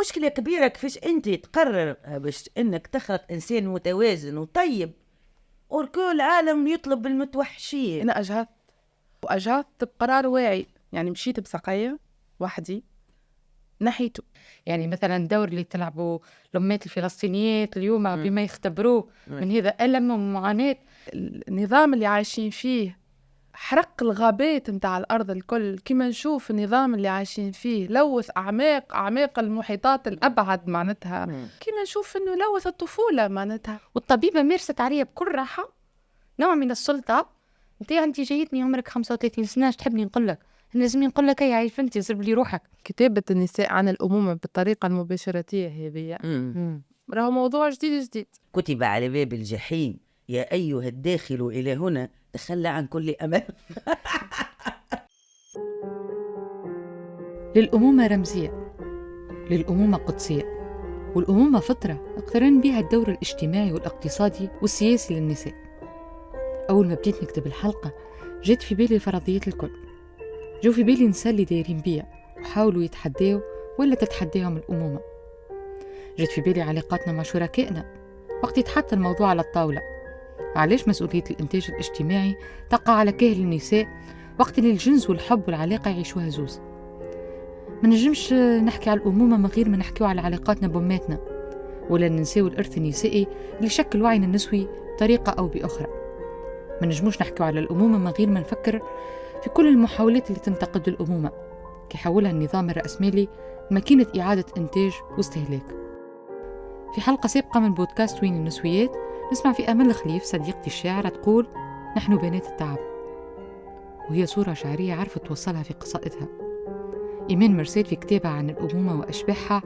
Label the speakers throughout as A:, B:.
A: مشكلة كبيرة كيفاش أنت تقرر باش أنك تخلق إنسان متوازن وطيب وكل العالم يطلب المتوحشين.
B: أنا أجهضت بقرار واعي، يعني مشيت بسقية وحدي نحيته.
C: يعني مثلا الدور اللي تلعبوا الأمات الفلسطينيات اليوم بما يختبروه من هذا ألم ومعاناة،
B: النظام اللي عايشين فيه حرق الغابات متاع الأرض الكل، كما نشوف النظام اللي عايشين فيه لوث أعماق المحيطات الأبعد معناتها، كما نشوف أنه لوث الطفولة معناتها.
C: والطبيبة مارست عليها بكل راحة نوع من السلطة. أنت جايتني عمرك 35 سنة، اش تحبني نقول لك؟ لازم نقول لك يا عيف أنت زرب لي روحك.
B: كتابة النساء عن الأمومة بالطريقة المباشرة هذه راهو موضوع جديد.
A: كتب على باب الجحيم يا أيها الداخل إلى هنا تخلى عن كل أمل.
C: للأمومة رمزية، للأمومة قدسية، والأمومة فطرة اقترن بها الدور الاجتماعي والاقتصادي والسياسي للنساء. أول ما بديت نكتب الحلقة جات في بالي فرضيات الكل، جو في بالي نساء اللي دايرين بيا وحاولوا يتحداوا ولا تتحداهم الأمومة. جات في بالي علاقاتنا مع شركائنا وقت يتحط الموضوع على الطاولة. علاش مسؤولية الإنتاج الاجتماعي تقع على كاهل النساء وقت اللي الجنس والحب والعلاقة يعيشوها زوز؟ ما نجمش نحكي على الأمومة من غير ما نحكيو على علاقاتنا بأماتنا، ولا ننساو الإرث النسائي اللي شكل وعينا النسوي بطريقة أو بأخرى. ما نجموش نحكيو على الأمومة من غير ما نفكر في كل المحاولات اللي تنتقد الأمومة كي حولها النظام الرأسمالي ماكينة إعادة إنتاج واستهلاك. في حلقة سابقة من بودكاست وين النسويات نسمع في أمل الخليف صديقتي الشاعرة تقول نحن بنات التعب، وهي صورة شعرية عرفت توصلها في قصائدها. إيمان مرسال في كتابها عن الأمومة وأشباحها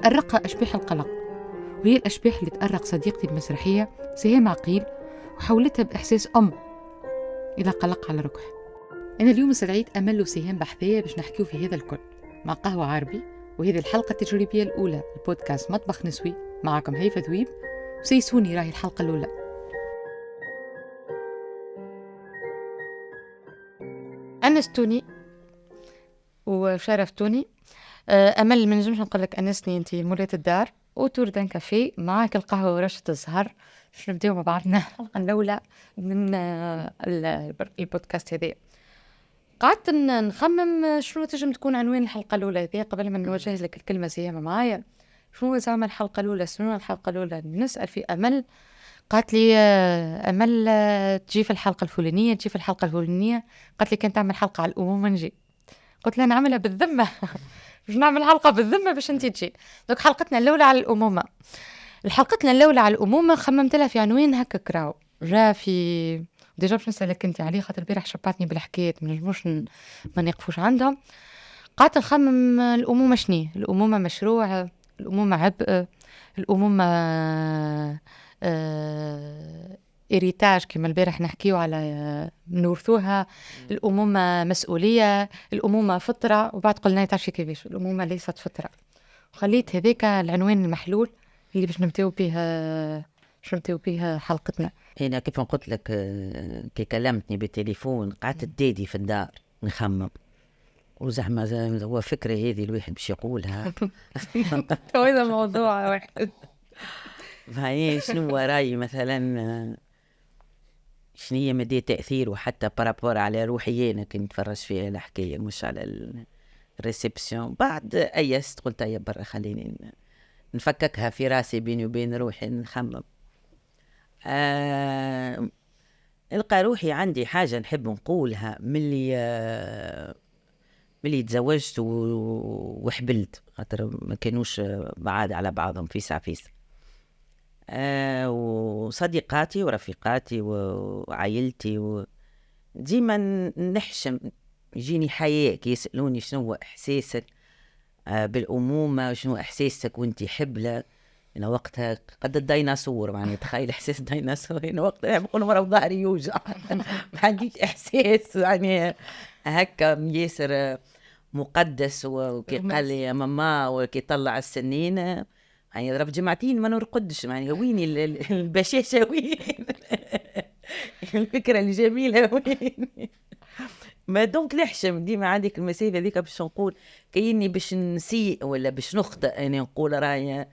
C: تأرقها أشباح القلق، وهي الأشباح اللي تأرق صديقتي المسرحية سهام عقيل وحولتها بإحساس إلى قلق على ركح. أنا اليوم استدعيت أمل وسهام بحثية باش نحكيو في هذا الكل مع قهوة عربي، وهذه الحلقة التجريبية الأولى البودكاست مطبخ نسوي. معكم هيفا ذويب، وسيسوني راهي الحلقة الأولى. أنستوني وشرفتوني. أمل من نجمش نقول لك أنسني، أنت مولات الدار وتور دان كافيه معاك القهوة ورشة الزهر باش نبداو مع بعضنا الحلقة الأولى من البودكاست هذا. قعدت نخمم شنو تنجم تكون عنوان الحلقة الأولى هذه قبل ما نوجه لك الكلمة سيما معايا. شنو زعما الحلقة الأولى؟ نسأل في أمل، قالت لي أمل تجي في الحلقة الفلانية، قالت لي كانت تعمل حلقة على الأمومة نجي. قلت لها نعملها بالذمة باش نعمل حلقة بالذمة باش انتي تجي. دوك حلقتنا الأولى على الأمومة. الحلقتنا الأولى على الأمومة خممت لها في عنوان هكا كراو جا في ديجا باش نسألك انت عليه خاطر البارح شبعتني بالحكايات ما نجموش ما نقفوش عندهم. قعدت نخمم الأمومة شني؟ الأمومة مشروع، الأمومة عبء، الأمومة إريتاج كما البارح نحكيو على نورثوها، الأمومة مسؤولية، الأمومة فطرة، وبعد قلنا تعرفي كيفاش الأمومة ليست فطرة. وخليت هذاك العنوان المحلول اللي باش نبتاو بيه حلقتنا.
A: هنا كيف قلت لك كي كلمتني بالتليفون قعدت تدادي في الدار نخمم، وزعما هو فكرة هذه الواحد باش يقولها
C: هذا موضوع واحد.
A: فهي شنو وراي مثلا شنو هي مدى تأثير وحتى بارابور على روحي أنا كنت نتفرج فيها الحكاية مش على الريسبسيون. بعد أيست قلت يا برا خليني نفككها في راسي بيني وبين روحي نخمم. نلقى روحي عندي حاجة نحب نقولها ملي تزوجت وحبلت، خاطر ما كانوش بعاد على بعضهم فيسع. وصديقاتي ورفيقاتي وعائلتي ديما نحشم يجيني حياة كي يسألوني شنو هو إحساسك بالأمومة، شنو إحساسك وانتي حبلة. أنا وقتها قد الديناصور، يعني تخيل إحساس الديناصور. أنا وقتها بقول مرة ظهري يوجع ما عنديش إحساس يعني هكا ياسر مقدس. وكي قال لي يا ماما وكي طلع السنين يعني ضرب جمعتين ما نرقدش، يعني وين البشاشة وين الفكرة الجميلة وين. ما دونك نحشم ديما عندك المسافه هذيك باش نقول كأني باش نسيء ولا باش نخطئ، يعني نقول راهي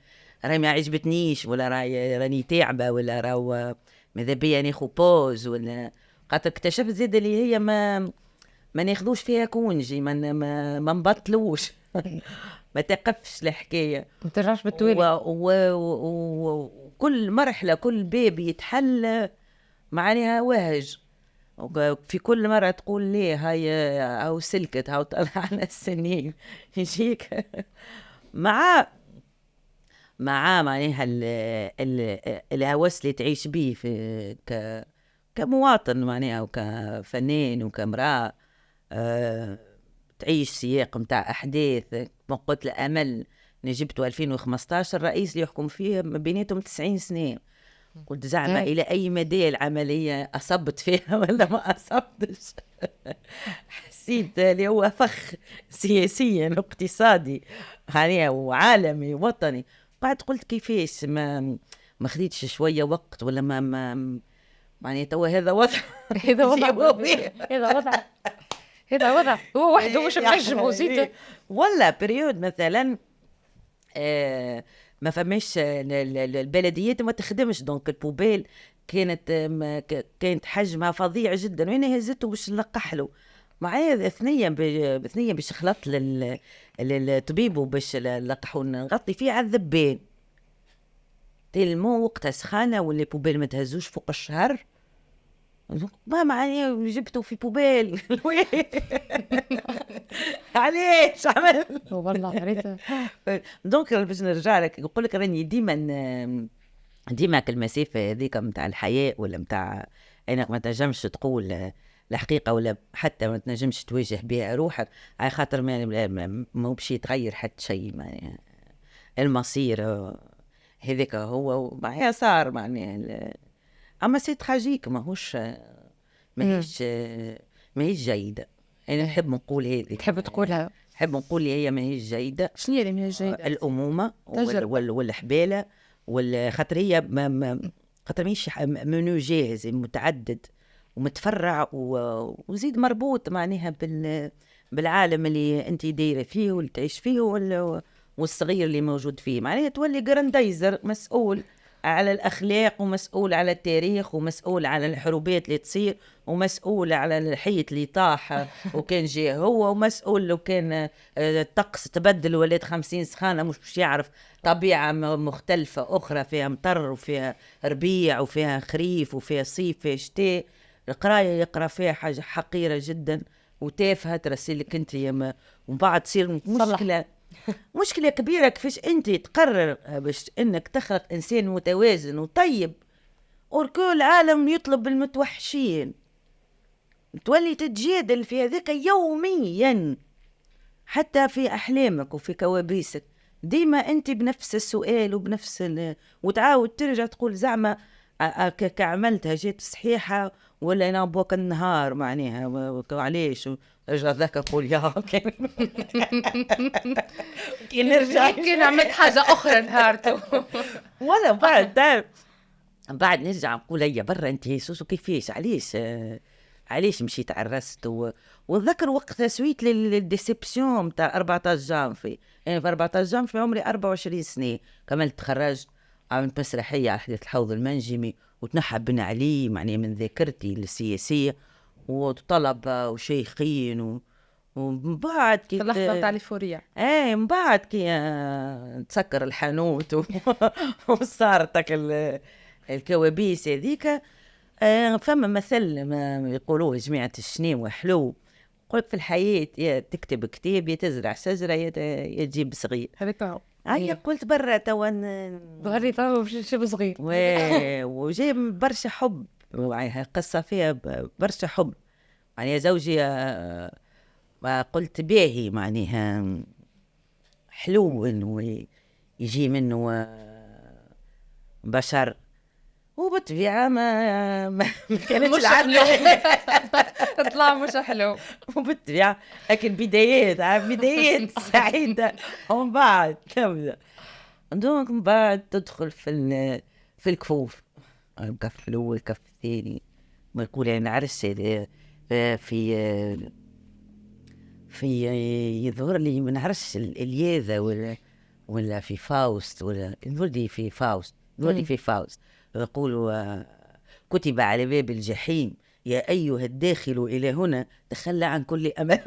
A: ما عجبتنيش، ولا راني تعبه، ولا راهو ماذا بيا ناخذ بوز، ولا خاطر اكتشفت زيد اللي هي ما ناخذوش فيها كونجي، ما نبطلوش ما تقفش الحكايه،
C: ما ترجعش بالتوالي.
A: وكل مرحله كل باب يتحل معناها وهج، في كل مرة تقول ليه هاي أو سلكت أو طلع على السنين يجيك مع معناها الهوس اللي تعيش به كمواطن معناها، وكفنان وكامرأة، تعيش سياق متاع أحداث. ما قلت الأمل نجبته 2015 الرئيس اللي يحكم فيه بيناتهم 90 سنة، قلت زعما إلى أي مدى العملية أصبت فيها ولا ما أصبتش. حسيت اللي هو فخ سياسيا واقتصادي يعني وعالمي وطني. بعد قلت كيفاش ما خديتش شوية وقت، ولا ما يعني توا هذا وضع
C: هذا وضع هذا وضع هو وحده مش منجم وزيد،
A: ولا بريود مثلا ما فماش البلديات ما تخدمش، دونك البوبيل كانت حجمها فظيع جدا، وانا هزته باش نلقح له معايا ثنيا باش خلط للطبيب وباش نلقحوا نغطي فيه على الذبان تلمو وقتها سخانه، واللي بوبيل ما تهزوش فوق الشهر، ما معني جبته في بوبيل. علاش عمل
C: والله عريت.
A: دونك باش نرجع لك نقول لك راني ديما كالمسافه هذيك نتاع الحياه، ولا نتاع انك ما تنجمش تقول الحقيقه، ولا حتى ما تنجمش تواجه بها روحك، على خاطر ما بشي يتغير حتى شيء، معناها المصير هذاك هو معناها صار، معناها اما سي تراجيك ماهوش ماهيش جيده. انا نحب نقول هذه،
C: تحب تقولها،
A: نحب نقول هي ماهيش جيده.
B: شنو اللي ماهيش جيده؟
A: الامومه والحباله، خاطر هي خاطر ماهيش منو جاهز متعدد ومتفرع وزيد مربوط معناها بالعالم اللي انت دايره فيه واللي تعيش فيه والصغير اللي موجود فيه، معناها تولي جراندايزر مسؤول على الأخلاق، ومسؤول على التاريخ، ومسؤول على الحروبات اللي تصير، ومسؤول على الحيط اللي طاح وكان جاء هو، ومسؤول لو كان الطقس تبدل ولات 50 سخانة مش يعرف طبيعة مختلفة أخرى فيها مطر وفيها ربيع وفيها خريف وفيها صيف وفيها شتاء. القراية يقرأ فيها حاجة حقيرة جدا وتافهة ترسلك انت ومن بعد تصير مشكلة كبيرة كيفاش انت تقرر باش انك تخلق انسان متوازن وطيب، وكل العالم يطلب المتوحشين، تولي تتجادل في هذاك يوميا حتى في احلامك وفي كوابيسك، ديما انت بنفس السؤال وبنفس وتعاود ترجع تقول زعما كعملتها جات صحيحة ولا انا بوك النهار معناها علاش رجع ذاك اقول يا كي نرجع
B: يمكن عملت حاجه اخرى نهارته.
A: ولا بعد نرجع نقول هيا برا انت سوسو كيفاش علاش مشيت عرست وذكر وقت تسويت للديسيبسيون تاع 14 جانفي. يعني في 14 جانفي عمري 24 سنة كملت تخرجت، عملت مسرحية على حديث الحوض المنجمي وتنحى بن علي معني من ذاكرتي السياسية وطلبة وشيخين ومن بعد كي
B: اللحظة تاع الفورية
A: من بعد كي تسكر الحانوت وصارتك الكوابيس هذيك. فما مثل ما يقولوه جماعة الشنيوة حلو، قلت في الحياة يا تكتب كتاب يا تزرع شجرة يا تجيب صغير.
B: هذاك هو.
A: قلت برا توا
C: ظهري فهو شبه صغير
A: وجاي برشا حب، قصة فيها برشا حب. يعني زوجي قلت باهي معناها حلو انه يجي منه بشر، وبالطبيعة ما كانتش العادة
B: تطلع مش حلو.
A: وبالطبيعة لكن بدايات سعيدة ومن بعد تبدأ دونك من بعد تدخل في الكفوف، الكف الأول الكف الثاني ما يقول يعني عرس في في يظهر لي ما نعرفش الياذا ولا في فاوست، ولا يظهر لي في فاوست، يظهر لي في فاوست يقولوا كتب على باب الجحيم يا أيها الداخل إلى هنا تخلى عن كل أمل.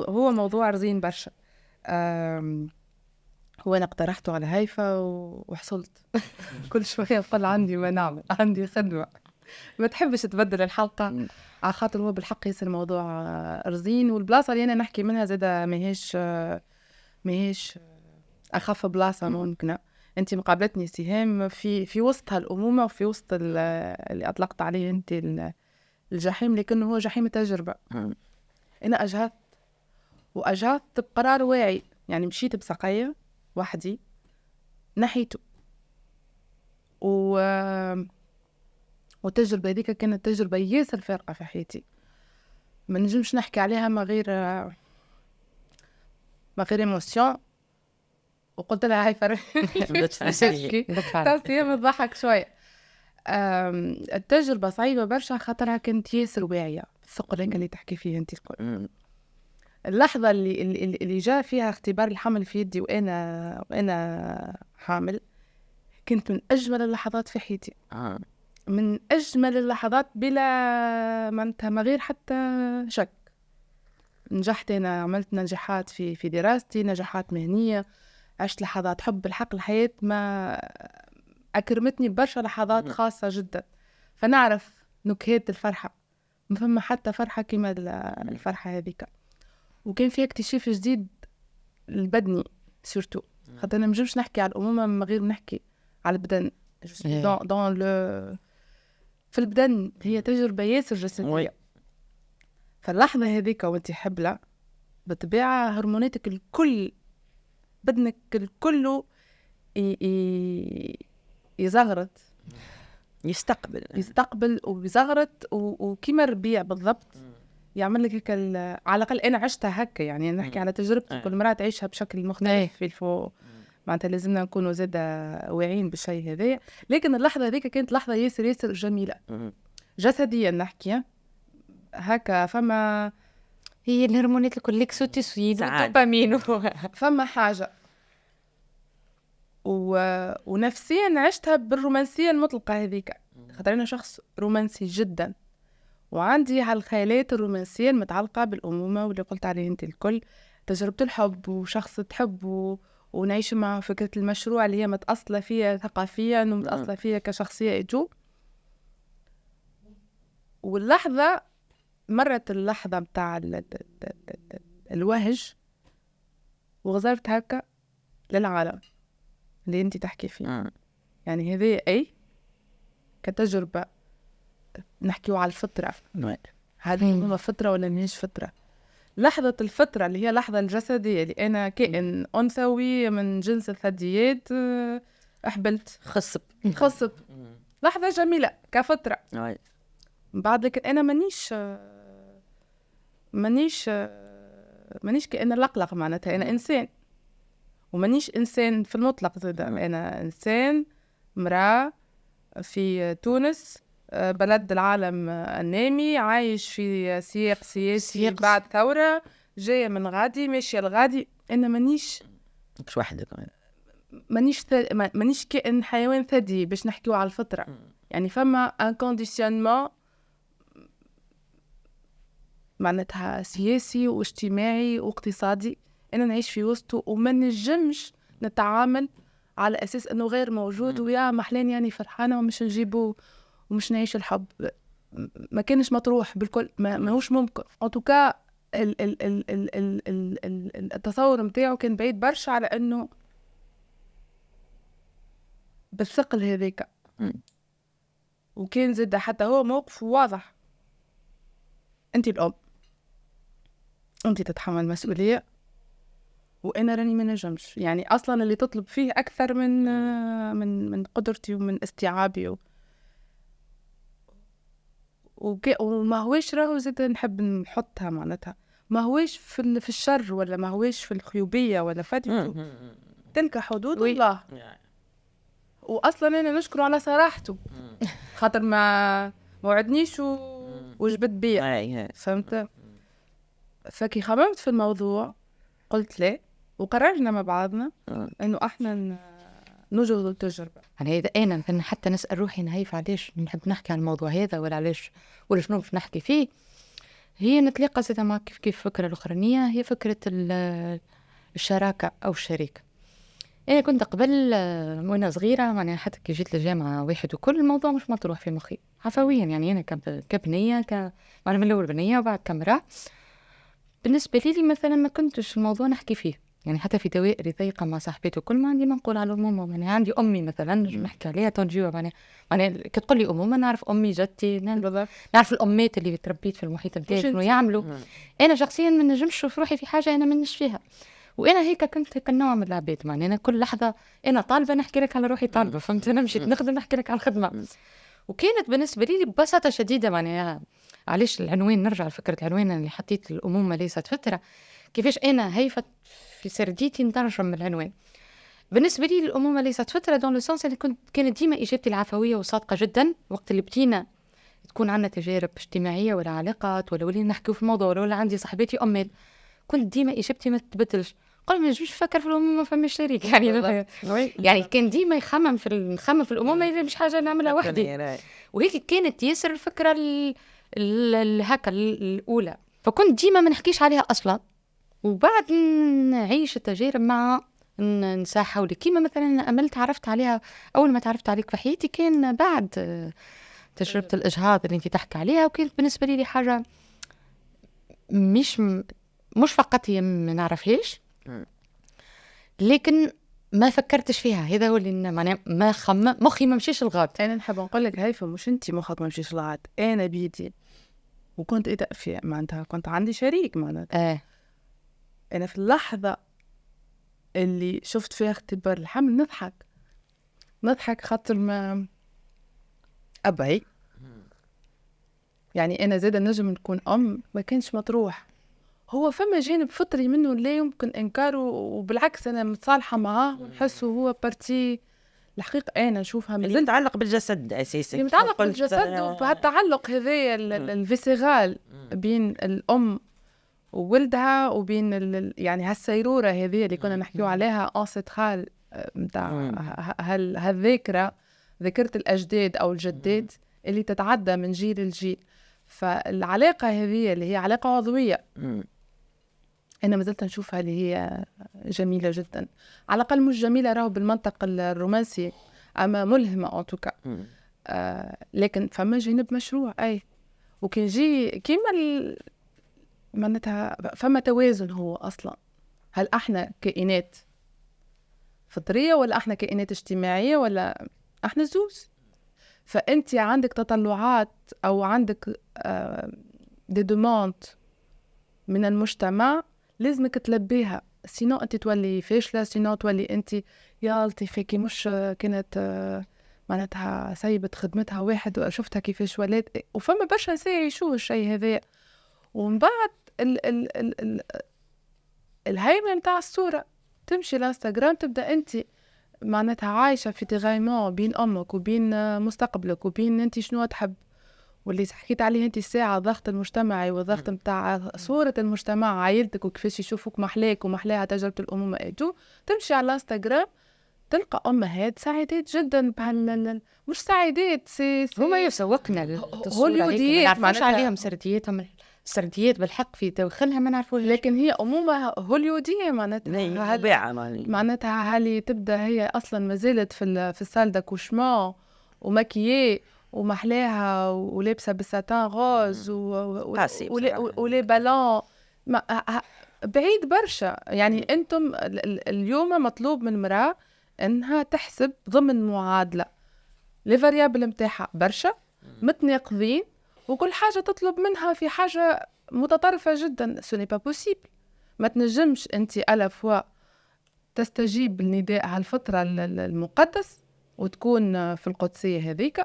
B: هو موضوع رزين برشا. هو أنا اقترحته على هيفا وحصلت. كل شوية نقول عندي ما نعمل، عندي خدمة، ما تحبش تبدل الحلقة على خاطر هو بالحق يصير موضوع رزين. والبلاصة اللي أنا نحكي منها زادة ماهيش أخف بلاصة ممكنة. أنت مقابلتني سهام في وسط هالأمومة وفي وسط اللي أطلقت عليه أنت الجحيم، لكنه هو جحيم التجربة. أنا أجهضت بقرار واعي، يعني مشيت بسقية وحدي نحيته، والتجربة هذيك كانت تجربة ياسر فارقة في حياتي، ما نجمش نحكي عليها ما غير إيموسيون. وقلت لها هاي فرق تشكي تاسي مضحك شوية. التجربة صعيبة برشا خاطرها كانت ياسر واعية الثقل هيك اللي تحكي فيه انت الكل. اللحظة اللي جاء فيها اختبار الحمل في يدي وأنا حامل كنت من أجمل اللحظات في حياتي. من أجمل اللحظات بلا ما غير حتى شك. نجحت، أنا عملت نجاحات في دراستي، نجاحات مهنية، عشت لحظات حب. الحق الحياة ما أكرمتني برشا لحظات خاصة جدا، فنعرف نكهات الفرحة. ما فما حتى فرحة كما الفرحة هذيك. وكان فيها اكتشاف جديد البدني سورتو، خاطر أنا مجمش نحكي على الأمومة من غير نحكي على البدن. في البدن هي تجربة ياسر جسدية. فاللحظة هذيك وانت حبلة بطبيعة هرموناتك الكل، بدنك الكل يزغرط، يستقبل ويزغرط، وكيما الربيع بالضبط يعمل لك هيك. على الأقل أنا عشتها هكا، يعني نحكي على تجربتي، كل مرة تعيشها بشكل مختلف في الفوق. معناتها لازمنا نكونوا زادة واعيين بالشيء هذا. لكن اللحظة هذيك كانت لحظة ياسر جميلة جسديا نحكي هكا. فما
C: هي الهرمونات الكل ليكسوتيسويد والدوبامين
B: فما حاجة ونفسيا عشتها بالرومانسية المطلقة هذيك، خاطر أنا شخص رومانسي جدا، وعندي هالخيالات الرومانسية المتعلقة بالأمومة واللي قلت عليه أنت الكل، تجربة الحب وشخص تحبه ونعيش معه فكرة المشروع اللي هي متأصلة فيها ثقافيا ومتأصلة فيها كشخصية إجو. واللحظة مرت اللحظة بتاع الوهج وغزرت هكا للعالم اللي انت تحكي فيه. يعني هذه أي كتجربة نحكيو على الفطرة، هذه هو فطرة ولا ماهيش فطرة. لحظة الفطرة اللي هي لحظة الجسدية اللي أنا كائن أنثوي من جنس الثدييات، أحبلت خصب لحظة جميلة كفطرة. بعد لكن أنا مانيش كأن لقلق، معناتها أنا إنسان ومانيش إنسان في المطلق زاد. أنا إنسان مرأة في تونس، بلد العالم النامي، عايش في سياق سياسي بعد ثورة، جاية من غادي ماشية لغادي. أنا مانيش
A: وحدك،
B: مانيش كائن حيوان ثدي باش نحكيو على الفطرة. يعني فما ان كونديسيونمون معناتها سياسي واجتماعي واقتصادي أنا نعيش في وسطه، وما نجمش نتعامل على أساس أنه غير موجود ويا محلين يعني فرحانة ومش نجيبه ومش نعيش الحب. ما كانش مطروح بالكل، ما هوش ممكن. أنتوكا التصور متاعه كان بعيد برشا على أنه بالثقل هذيك. وكان زد حتى هو موقف واضح، أنت الأم، أنت تتحمل مسؤولية وأنا راني ما نجمش. يعني أصلا اللي تطلب فيه أكثر من قدرتي ومن استيعابي وما هوش راهو زاد نحب نحطها، معناتها ما هوش في الشر ولا ما هوش في الخيوبية ولا فاتي تلك حدود الله. وأصلا أنا نشكره على صراحته خاطر ما وعدنيش وجبت بيا، فهمت؟ فكي خممت في الموضوع قلت لا، وقررنا مع بعضنا انه احنا نجرد التجربه.
C: يعني اذا انا حتى نسال روحي نهيف علاش نحب نحكي عن الموضوع هذا، ولا علاش ولا شنو باش نحكي فيه، هي نتلاقى زيادة مع كيف الفكره الاخرانيه، هي فكره الشراكه او الشريك. انا كنت قبل وانا صغيره معناها حتى كي جيت للجامعه واحد وكل الموضوع مش مطروح في مخي عفويا، يعني انا كبنيه معناها من الاول بنيه وبعد كامراه. بالنسبه لي مثلا ما كنتش الموضوع نحكي فيه، يعني حتى في دوائري ضيقه مع صاحبتي وكل ما عندي ما نقول على الامومه. يعني عندي امي مثلا نحكي عليها تنجيوها، معناها كي تقول لي امومه نعرف امي جدتي، نعرف الامات اللي تربيت في المحيط نتاعي شنو يعملوا. انا شخصيا ما نجمش نشوف روحي في حاجه انا منش فيها، وانا هيك كنت كنوع من العباد. معناها انا كل لحظه انا طالبه نحكي لك على روحي طالبه، فهمت؟ انا مشيت نخدم نحكي لك على الخدمه. وكانت بالنسبه لي ببساطه شديده معناها علاش العنوان، نرجع لفكره العنوان اللي حطيت الامومه ليست فتره، كيفاش انا هيفت في سرديتي نترجم من العنوان. بالنسبه لي الامومه ليست فتره دون لو سونس اللي كانت ديما اجابتي العفويه وصادقه جدا. وقت اللي بدينا تكون عندنا تجارب اجتماعيه ولا علاقات ولا ولينا نحكيو في الموضوع ولا عندي صاحبتي امات، كنت ديما اجابتي ما تتبدلش. قال ما نجمش نفكر في الامومه ما فماش شريك يعني كان ديما نخمم في الامومه مش حاجه نعملها وحدي. وهيك كانت ياسر الفكره هكا الاولى، فكنت ديما ما نحكيش عليها اصلا. وبعد نعيش التجارب مع نساء حولي، كيما مثلا املت عرفت عليها اول ما تعرفت عليك في حياتي كان بعد تجربه الاجهاض اللي انت تحكي عليها، وكانت بالنسبه لي حاجه مش فقط هي ما نعرفهاش لكن ما فكرتش فيها. هذا هو اللي معناه ما مخي ما مشيش الغاد.
B: انا نحب نقول لك هيفا مش انت مخك ما مشيش الغاد، انا بيدي وكنت اتأفي معناتها كنت عندي شريك معناتها انا في اللحظه اللي شفت فيها اختبار الحمل نضحك خاطر ما ابعي يعني انا زاده نجم نكون ما كانش مطروح. هو فما جانب فطري منه لا يمكن انكاره، وبالعكس انا متصالحه معاه ونحسه هو بارتي الحقيقه انا نشوفها
A: اللي متعلق بالجسد اساسا،
B: اللي متعلق بالجسد وبهالتعلق هذايا الفيسيرال بين الام وولدها وبين يعني هالسيروره هذه اللي كنا نحكيو عليها انسيترال نتاع هالذاكره، ذاكره الاجداد او الجدات اللي تتعدى من جيل لجيل. فالعلاقه هذه اللي هي علاقه عضويه أنا ما زلت نشوفها اللي هي جميلة جدا، على الأقل مش جميلة راهو بالمنطق الرومانسي أما ملهمة أوتوكا. لكن فما جانب مشروع وكان جي كيما معناتها فما توازن. هو أصلا هل احنا كائنات فطرية ولا احنا كائنات اجتماعية ولا احنا زوز؟ فأنت عندك تطلعات أو عندك دي دوموند من المجتمع لازمك تلبيها، سينو انت تولي فاشله، سينو تولي انت يا لطيفه كي مش كانت معناتها سيبت خدمتها واحد وشفتها كيفاش ولات. وفما برشا نساء يعيشوا الشيء هذا. ومن بعد الهيمنه نتاع الصوره تمشي الانستغرام تبدا انت معناتها عايشه في تغيمون بين امك وبين مستقبلك وبين انت شنو تحب، واللي حكيت عليه انت الساعه الضغط المجتمعي والضغط نتاع صوره المجتمع عائلتك وكيفاش يشوفوك محلاك ومحلاها تجربه الامومه تمشي على الانستغرام تلقى امهات سعيدات جدا مش سعيدات
C: هما يسوقنا
B: هوليوديات
C: ما نعرفوش عليهم سرديات بالحق في داخلها ما نعرفوش،
B: لكن هي امومه هوليوديه معناتها هالي تبدا هي اصلا ما زالت في السال داكوشمون وماكييه ومحلاها ولابسه بالساتان غوز ولي بالون بعيد برشا. يعني انتم اليوم مطلوب من المراه انها تحسب ضمن معادله لي فاريابل نتاعها برشا متناقضين وكل حاجه تطلب منها في حاجه متطرفه جدا. سو ني با بوسيبل. ما تنجمش انت الا فوا تستجيب لنداء هالفتره المقدس وتكون في القدسيه هذيك،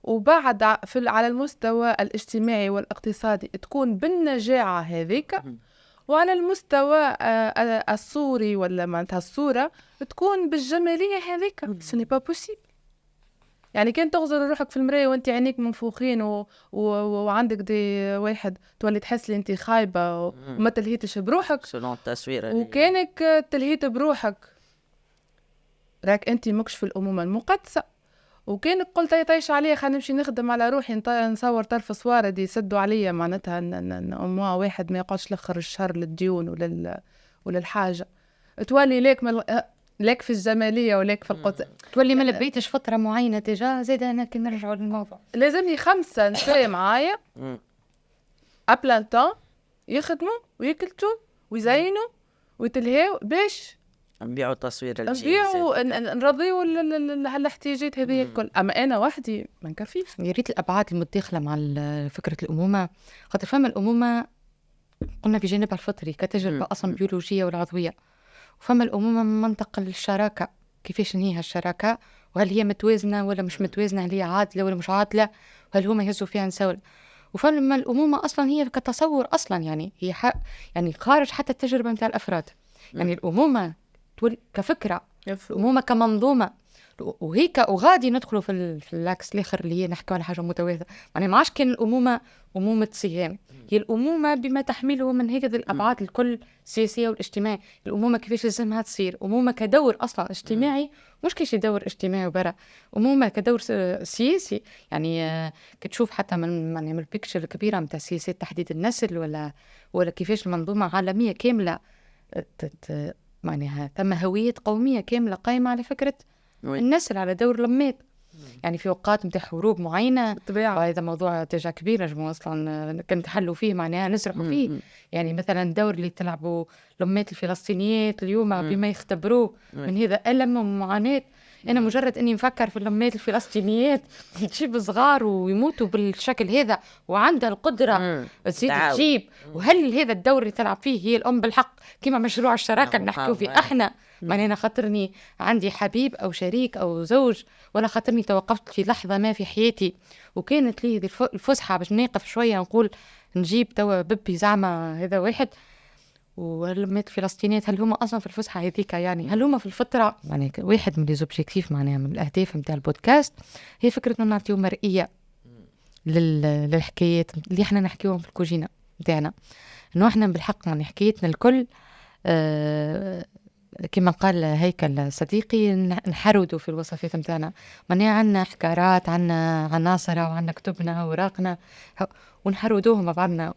B: وبعد على المستوى الاجتماعي والاقتصادي تكون بالنجاعة هذيك، وعلى المستوى الصوري ولا معناتها الصورة تكون بالجمالية هذيك. سني با بوسيبل. يعني كان تغزر روحك في المراية وانت عينيك منفوخين وعندك دي واحد تولي تحس لي انت خايبة وما تلهيتش بروحك
A: شنو التصوير
B: وكانك تلهيت بروحك راك انت مكش في الأمومة المقدسة. وكانك قلت يطيش عليا خلينا نمشي نخدم على روحي نصور طرف صوارة دي يسدوا عليا معناتها أموا واحد ما يقعدش لخر الشهر للديون وللحاجة تولي ليك في الجمالية وليك في القدس
C: تولي ما لبيتش فترة معينة تجاه زيد. أنا كي نرجعوا للموضوع
B: لازمني 5 نساء معايا أبلان تان يخدموا ويكلتوا ويزينوا ويتلهاو باش
A: نبيعوا تصوير
B: نبيعوا نرضيوا هالاحتياجات هذه الكل. أما أنا وحدي ما نكفيش.
C: يا ريت الأبعاد المتداخلة مع فكرة الأمومة، خاطر فما الأمومة قلنا في جانبها الفطري كتجربة أصلا بيولوجية والعضوية، وفما الأمومة من منطق الشراكة، كيفاش نهيها الشراكة، وهل هي متوازنة ولا مش متوازنة، هل هي عادلة ولا مش عادلة، وهل هما يهزوا فيها نسول. وفما الأمومة أصلا هي كتصور أصلا يعني هي يعني خارج حتى التجربة متاع الأفراد. يعني الأمومة كفكرة، الأمومة كمنظومة، وهيك وغادي ندخلوا في اللاكس الآخر اللي هي نحكوا على حاجة متوازنة. يعني ما عادش كان الأمومة أمومة صيام، هي الأمومة بما تحمله من هذه الأبعاد الكل السياسية والاجتماعية. الأمومة كيفاش لازمها تصير أمومة كدور أصلا اجتماعي، مش كيش دور اجتماعي وبرا، أمومة كدور سياسي. يعني كتشوف حتى من البيكتشر الكبيرة متاع سياسات تحديد النسل ولا كيفاش المنظومة عالمية كاملة معناها ثم هوية قومية كاملة قائمة على فكرة النسل، على دور لمات. يعني في أوقات متاع حروب معينة هذا موضوع تجا كبير نجمو أصلا كنت حلوا فيه معناها نسرحوا فيه. يعني مثلا الدور اللي تلعبوا لمات الفلسطينيات اليوم بما يختبروه من هذا ألم ومعاناة. أنا مجرد أني نفكر في اللمات الفلسطينيات تجيب صغار ويموتوا بالشكل هذا وعندها القدرة تزيد تجيب، وهل هذا الدور اللي تلعب فيه هي الأم بالحق كما مشروع الشراكة اللي نحكوا فيه احنا. يعني أنا خاطرني عندي حبيب أو شريك أو زوج، ولا خاطرني توقفت في لحظة ما في حياتي وكانت لي الفسحة باش نقف شوية نقول نجيب توا ببي زعما هذا واحد. واللمات الفلسطينيات هل هم أصلا في الفسحة هذيك؟ يعني هل هم في الفطرة؟ يعني واحد من ليزوبجيكتيف معناها من الأهداف متاع البودكاست هي فكرة أنه نعطيو مرئية للحكايات اللي احنا نحكيوهم في الكوجينة متاعنا، أنه احنا بالحق يعني حكايتنا الكل كما قال هيكل صديقي نحردوا في الوصفات متاعنا. معناها عنا حكارات، عنا عناصر وعنا كتبنا وراقنا ونحردوهم مع بعضنا،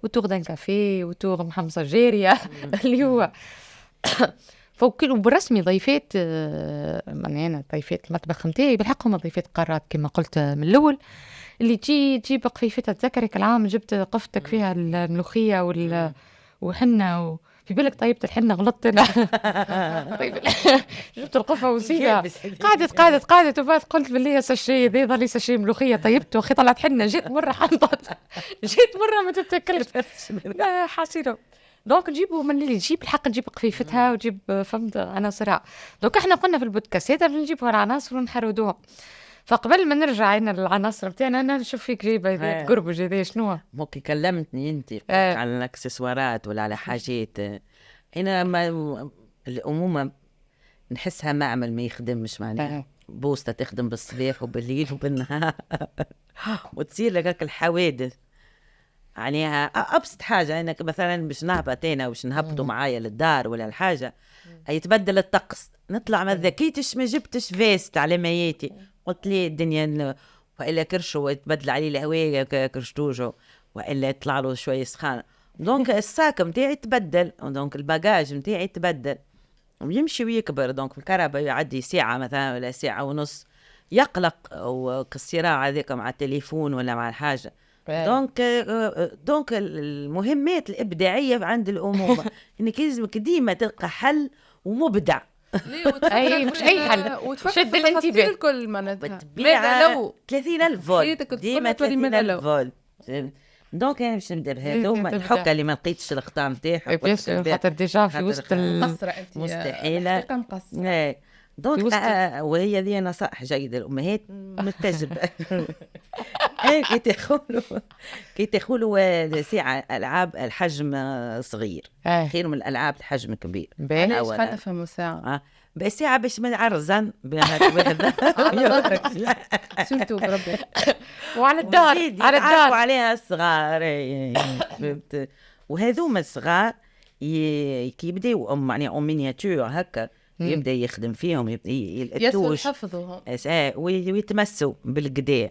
C: وتغدن كافيه وتوغ محمصة جارية اللي هو فوكل بالرسمي ضيفات. معناها ضيفات المطبخ متاعي بالحق هم ضيفات قارات كما قلت من الأول، اللي تجيب قفيفتها. تذكرك العام جبت قفتك فيها الملوخية وحنة في بالك طيبت الحنة غلطت أنا طيب جبت القفة وسيلة قعدت وبعد قلت بالله ساشي ذي ظلي ساشي ملوخية طيبت وخي طلعت حنة. جيت مرة حنطت جيت مرة ما تتكلش حاسينه. دونك نجيبوا من اللي تجيب الحق نجيب قفيفتها وتجيب فهمت عناصرها. دونك احنا قلنا في البودكاست هذا نجيبوا العناصر ونحرودوها. فقبل ما نرجع هنا للعناصر بتاعنا أنا نشوف فيك جايبة ذي قربج ذي شنو
A: موكي كلمتني أنت على الأكسسوارات ولا على حاجات. أنا الأمومة نحسها معمل ما يخدمش معناها بوسطة تخدم بالصباح وبالليل وبالنهار وتصير لك الحوادث. عليها أبسط حاجة أنا مثلا باش نهبط أنا وش نهبطوا معايا للدار ولا الحاجة يتبدل الطقس نطلع ما ذكيتش ما جبتش فيست على مياتي قلت لي الدنيا وإلا كرشوا يتبدل عليه الهواء كرشتوجو وإلا يطلع له شوية سخانة. دونك الساك متاعي يتبدل ودونك الباجاج متاعي يتبدل ويمشي ويكبر. دونك الكهرباء يعدي ساعة مثلا ولا ساعة ونص يقلق وكالصراع هذاك مع التليفون ولا مع الحاجة. دونك المهمات الإبداعية عند الأمومة إنك لازمك ديما تلقى حل ومبدع.
B: اي مش اي حل شد الانتباه الكل معناتها ماذا لو
A: 30,000 فولت ديما 30,000 فولت. دونك انا باش نبدا بهذوما الحكه اللي ما لقيتش الخطام نتاعها
C: خاطر ديجا في وسط
A: مستحيله دونك وهي ذي نصائح جيده الامهات متجبه كي تقولوا ساعه العاب الحجم صغير خير من الالعاب الحجم كبير.
B: علاش خلينا نفهموا ساعه
A: بس ساعة باش ما نعرزن بهذا
B: سمتوا بربي.
C: وعلى الدار على الدار
A: عليها الصغار فهمت. وهذوما الصغار كي يبداو معني او مينياتور هكا يبدا يخدم فيهم، يبدا
B: يسوا حفظوهم
A: ويتمسوا بالقدا،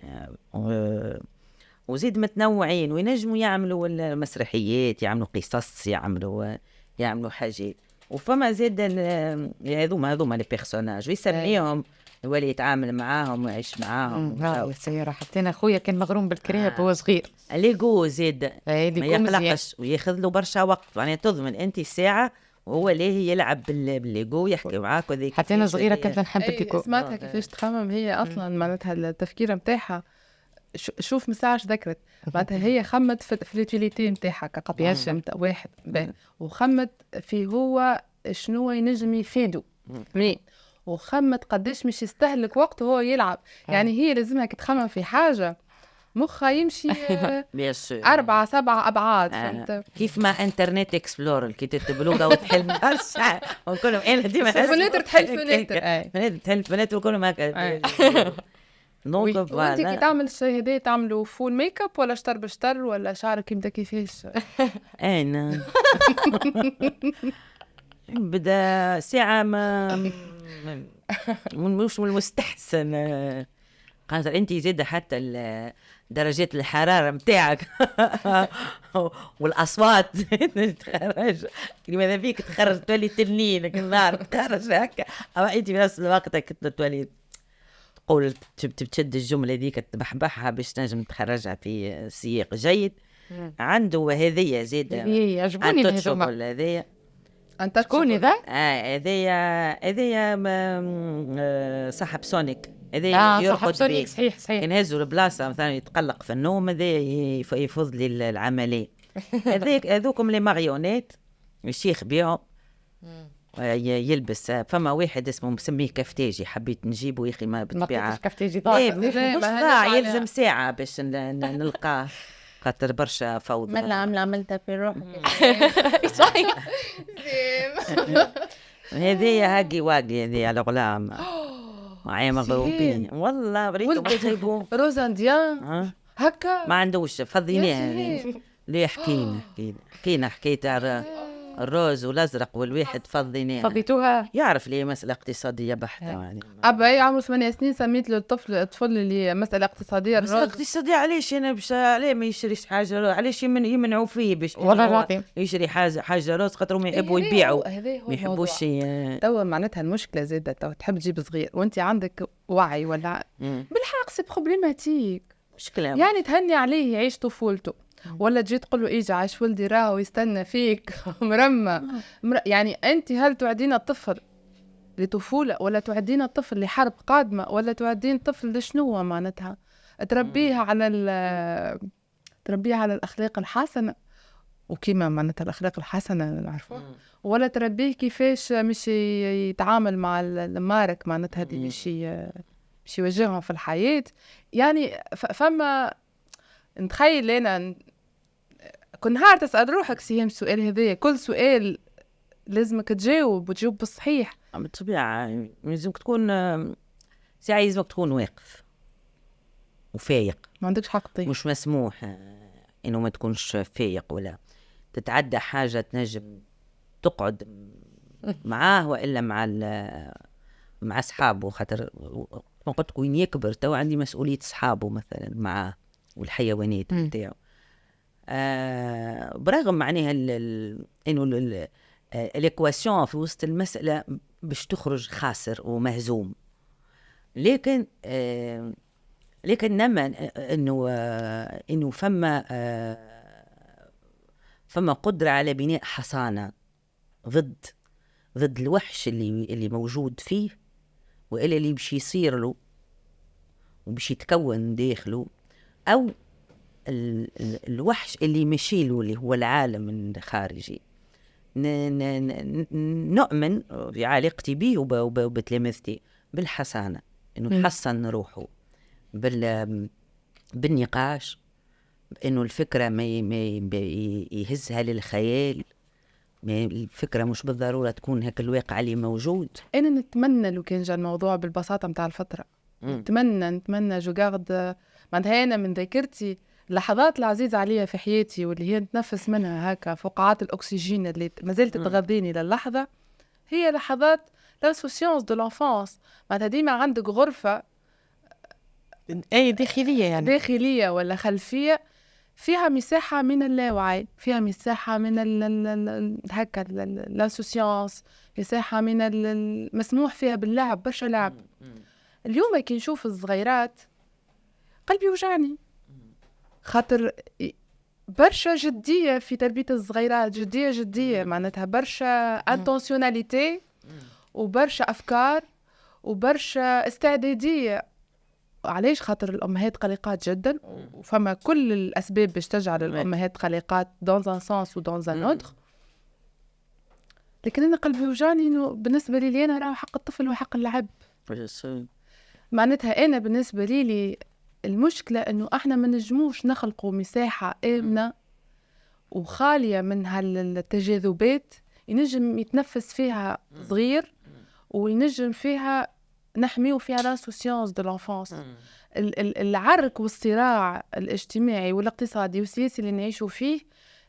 A: وزيد متنوعين وينجموا يعملوا المسرحيات، يعملوا قصص، يعملوا حاجات. وفما زيد هذوما لي بيرسوناج ويسميهم، يولي يتعامل معاهم ويعيش معاهم.
C: سيارة حتى خويا كان مغروم بالكريب وهو صغير.
A: ليغو زيد ما يقلقش وياخذ له برشا وقت، يعني تضمن انت ساعة وهو ليه يلعب بالليغو يحكي معاك وذيك.
C: حتى انا صغيرة كنت نحب الليغو.
B: سمعتها كيفاش تخمم هي اصلا معناتها التفكير نتاعها. شوف مساعش ذكرت معناتها هي خمت في اليوتيليتي نتاعها كقبياش واحد وخمت في هو شنو ينجم يفيدو منين، وخمت قداش مش يستهلك وقت وهو يلعب. يعني هي لازمها كي تخمم في حاجة مخها يمشي 4 7 أبعاد.
A: كيف ما انترنت اكسبلورر كي تتبلوغا وتحل برشا ونكونوا انا ديما
B: فناتر تحل فناتر
A: تحل فناتر وكلهم هكا.
B: وانت كي تعمل الشيء هذا تعملوا فول ميك اب ولا شطر بشطر ولا شعرك يبدا كيفاش؟
A: انا بدا ساعة مش من المستحسن خاطر انت زيادة حتى درجات الحرارة متاعك والأصوات تخرج لماذا فيك تخرج تولي تنين النار تخرج هكا، أما انت في نفس الوقت تولي تقول تشد الجملة ذيك تبحبحها باش تنجم تخرجها في سياق جيد. عنده هذية زيادة
C: يعجبوني
A: هذية.
B: أنت
C: شكون ذا؟
A: هذيا صاحب سونيك، هذا يرقد بيه.
C: صحيح
A: كان هزوا البلاصة مثلا يتقلق في النوم، هذا يفض لي العملية. هذوكم لي ماريونيت الشيخ بيهم يلبس. فما واحد اسمه مسميه كفتاجي، حبيت نجيبه يا اخي ما بالطبيعة
C: كفتاجي
A: ضاع يلزم ساعة باش نلقاه خاطر برشا فوضى.
B: ما اللي عملتها في روحك؟
A: هذه هاقي واقي هذه على غلام معايا مغروبين والله بريتو بتجيبوه
B: روزانديان هكا
A: ما عندوش فضيناها ليه. حكينا حكاية الروز والازرق والواحد
C: فضيتوها.
A: يعرف ليه مسألة اقتصادية بحتة يعني.
B: أبا عمره 8 سنين سميت له الطفل اللي مسألة اقتصادية.
A: مسألة اقتصادية علاش أنا باش عليه ما يشريش حاجة؟ علاش يمنعوا فيه باش
C: والله
A: يشري حاجة روز خاطرهم يحبوا يبيعوا ما يحبوش
B: توا معناتها المشكلة زادة توا تحب تجيب صغير وانت عندك وعي ولا بالحق سي بروبليماتيك
A: مشكلة
B: يعني تهني عليه يعيش طفولته ولا تجي تقول له ايجي عايش ولدي راهو يستنى فيك مرمى يعني انت هل تعدينا الطفل لطفولة ولا تعدينا الطفل لحرب قادمة ولا تعدين طفل لشنو معناتها تربيها على الأخلاق الحسنة وكيما معناتها الأخلاق الحسنة نعرفوها ولا تربيه كيفاش مش يتعامل مع المارك معناتها هذه مش يوجههم في الحياة. يعني فما نتخيل أنا كل نهار تسأل روحك سيهم السؤال هذا، كل سؤال لازمك تجاوب وتجاوب بالصحيح.
A: بالطبيعة لازمك تكون ساعة لازمك تكون واقف وفايق،
B: ما عندكش حق طيب.
A: مش مسموح إنه ما تكونش فايق ولا تتعدى حاجة تنجم تقعد معاه وإلا مع أصحابه. خاطر وقت وين يكبر تو عندي مسؤولية أصحابه مثلا معاه والحيوانات بتاعه. برغم معناها إنه الإكواسيون في وسط المسألة باش تخرج خاسر ومهزوم، لكن نما إنه فما قدرة على بناء حصانة ضد الوحش اللي موجود فيه وإلا اللي بيش يصير له وبيش يتكون داخله، أو الوحش اللي مشيله اللي هو العالم الخارجي. نؤمن في علاقتي به وبتلامذتي بالحصانة، إنه يحصن روحه بالنقاش، إنه الفكرة ما يهزها للخيال الفكرة مش بالضرورة تكون هيك الواقع اللي موجود.
B: انا نتمنى لو كان جا الموضوع بالبساطه متاع الفتره. نتمنى جو غارد معناتها انا من ذاكرتي اللحظات العزيزه عليا في حياتي واللي هي نتنفس منها هكا فقاعات الاكسجين اللي مازالت تغذيني للحظه، هي لحظات لانسوسيونس دو لانفانس. معناتها ديما عندك غرفه
C: اي داخليه
B: ولا خلفيه فيها مساحه من اللاوعي، فيها مساحه من هكا لانسوسيونس، مساحه من المسموح فيها باللعب، برشا لعب. اليوم كي نشوف الصغيرات قلبي وجعني، خاطر برشا جدية في تربية الصغيرات، جدية معناتها برشا انتونسيوناليتي وبرشا أفكار وبرشا استعدادية. علاش؟ خاطر الأمهات قلقات جدا، وفما كل الأسباب باش تجعل الأمهات قلقات dans un sens و dans un autre. لكن أنا قلبي وجعني إنه بالنسبة لي أنا راه حق الطفل وحق اللعب. معناتها أنا بالنسبة لي المشكلة إنه إحنا ما نجموش نخلقوا مساحة آمنة وخالية من هالتجاذبات ينجم يتنفس فيها صغير وينجم فيها نحميه فيها لانسوسيونس دو لانفانس. العرك والصراع الاجتماعي والاقتصادي والسياسي اللي نعيشوا فيه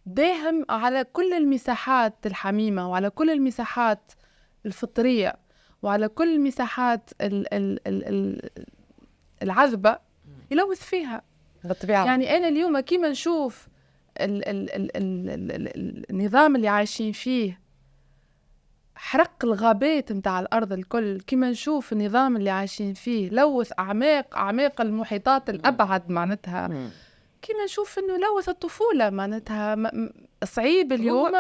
B: داهم على كل المساحات الحميمة وعلى كل المساحات الفطرية وعلى كل المساحات العذبة يلوث فيها
C: بالطبيعة.
B: يعني أنا اليوم كيما نشوف النظام اللي عايشين فيه حرق الغابات متاع الأرض الكل، كيما نشوف النظام اللي عايشين فيه لوث أعماق المحيطات الأبعد، معناتها كيما نشوف إنه لوث الطفولة. معناتها صعيب اليوم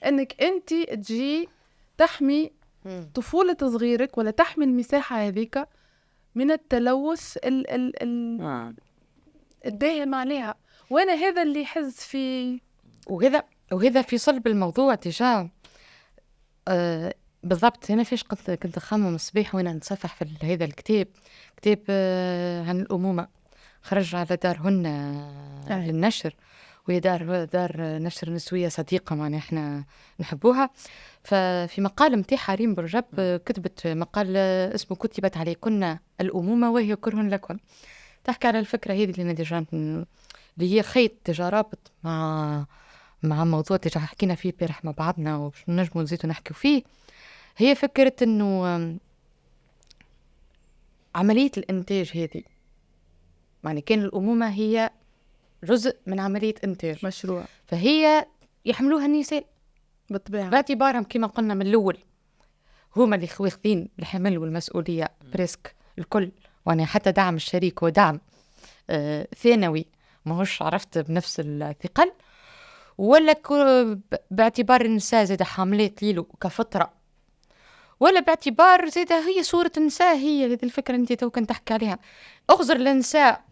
B: إنك أنت تجي تحمي طفولة صغيرك ولا تحمي المساحة هذيك من التلوث الداهم عليها. وانا هذا اللي حز في
C: وهذا في صلب الموضوع تجاه بالضبط. هنا فيش كنت أخمم الصباح وانا نتصفح في هذا الكتاب، كتاب عن الأمومة، خرج على دارهن للنشر، وهي دار نشر نسوية صديقة معنا احنا نحبوها. ففي مقال متاعها ريم برجب كتبت مقال اسمه كتبت عليكن الأمومة وهي كره لكم. تحكي على الفكرة هذه اللي هي خيط تجاربط مع موضوع حكينا فيه بارح مع بعضنا وباش نجمو نزيدو نحكيو فيه. هي فكرة انه عملية الانتاج هذه، يعني كان الأمومة هي جزء من عملية انتاج
B: مشروع،
C: فهي يحملوها النساء
B: بالطبيعة
C: باعتبارهم كما قلنا من الأول هما اللي واخذين الحمل والمسؤولية بريسك الكل، وانا حتى دعم الشريك ودعم ثانوي ماهوش عرفت بنفس الثقل، ولا باعتبار النساء زاد حاملات ليلو كفطرة، ولا باعتبار زاد هي صورة النساء. هي هذه الفكرة انت تو كنت تحكي عليها، اغزر النساء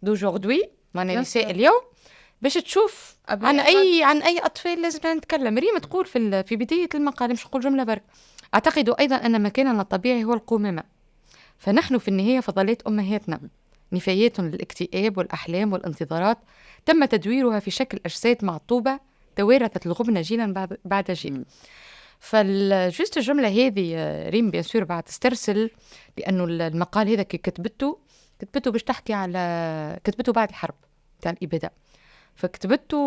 C: دوجوردوي معنا نساء اليوم باش تشوف عن اي اطفال لازم نتكلم. ريم تقول في بداية المقال، مش نقول جملة برك، اعتقد ايضا ان مكاننا الطبيعي هو القمامة، فنحن في النهاية فضلات أمهاتنا، نفايات للاكتئاب والأحلام والانتظارات تم تدويرها في شكل أجساد معطوبة توارثت الغبنة جيلا بعد جيل. فالجوست الجملة هذه ريم بيسور بعد تسترسل، لأنه المقال هذا كتبته باش تحكي على كتبته بعد الحرب تاع الإبادة، فكتبته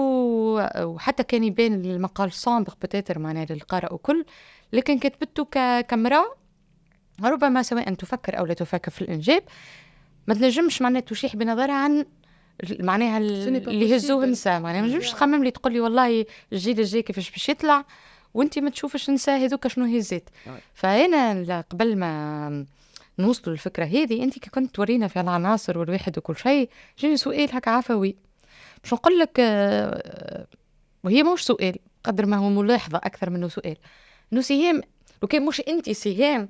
C: وحتى كان يبان المقال صامبغ بتاتر معناه للقارئ وكل، لكن كتبته كامرأة ربما سواء تفكر أو لا تفكر في الإنجاب ما تنجمش معناه تشيح بنظرها عن معناها اللي هزوه نساء. معناها ما نجمش تخمم لي تقول لي والله الجيل الجاي كيفاش باش يطلع وانت ما تشوفش نساء هذوك شنو هزات. فأنا قبل ما نوصلوا للفكرة هذه انت كنت تورينا في العناصر والواحد وكل شيء، جيني سؤال هكا عفوي باش نقول لك، وهي مش سؤال قدر ما هو ملاحظة أكثر منه سؤال، إنه سهام لو كان مش انت سهام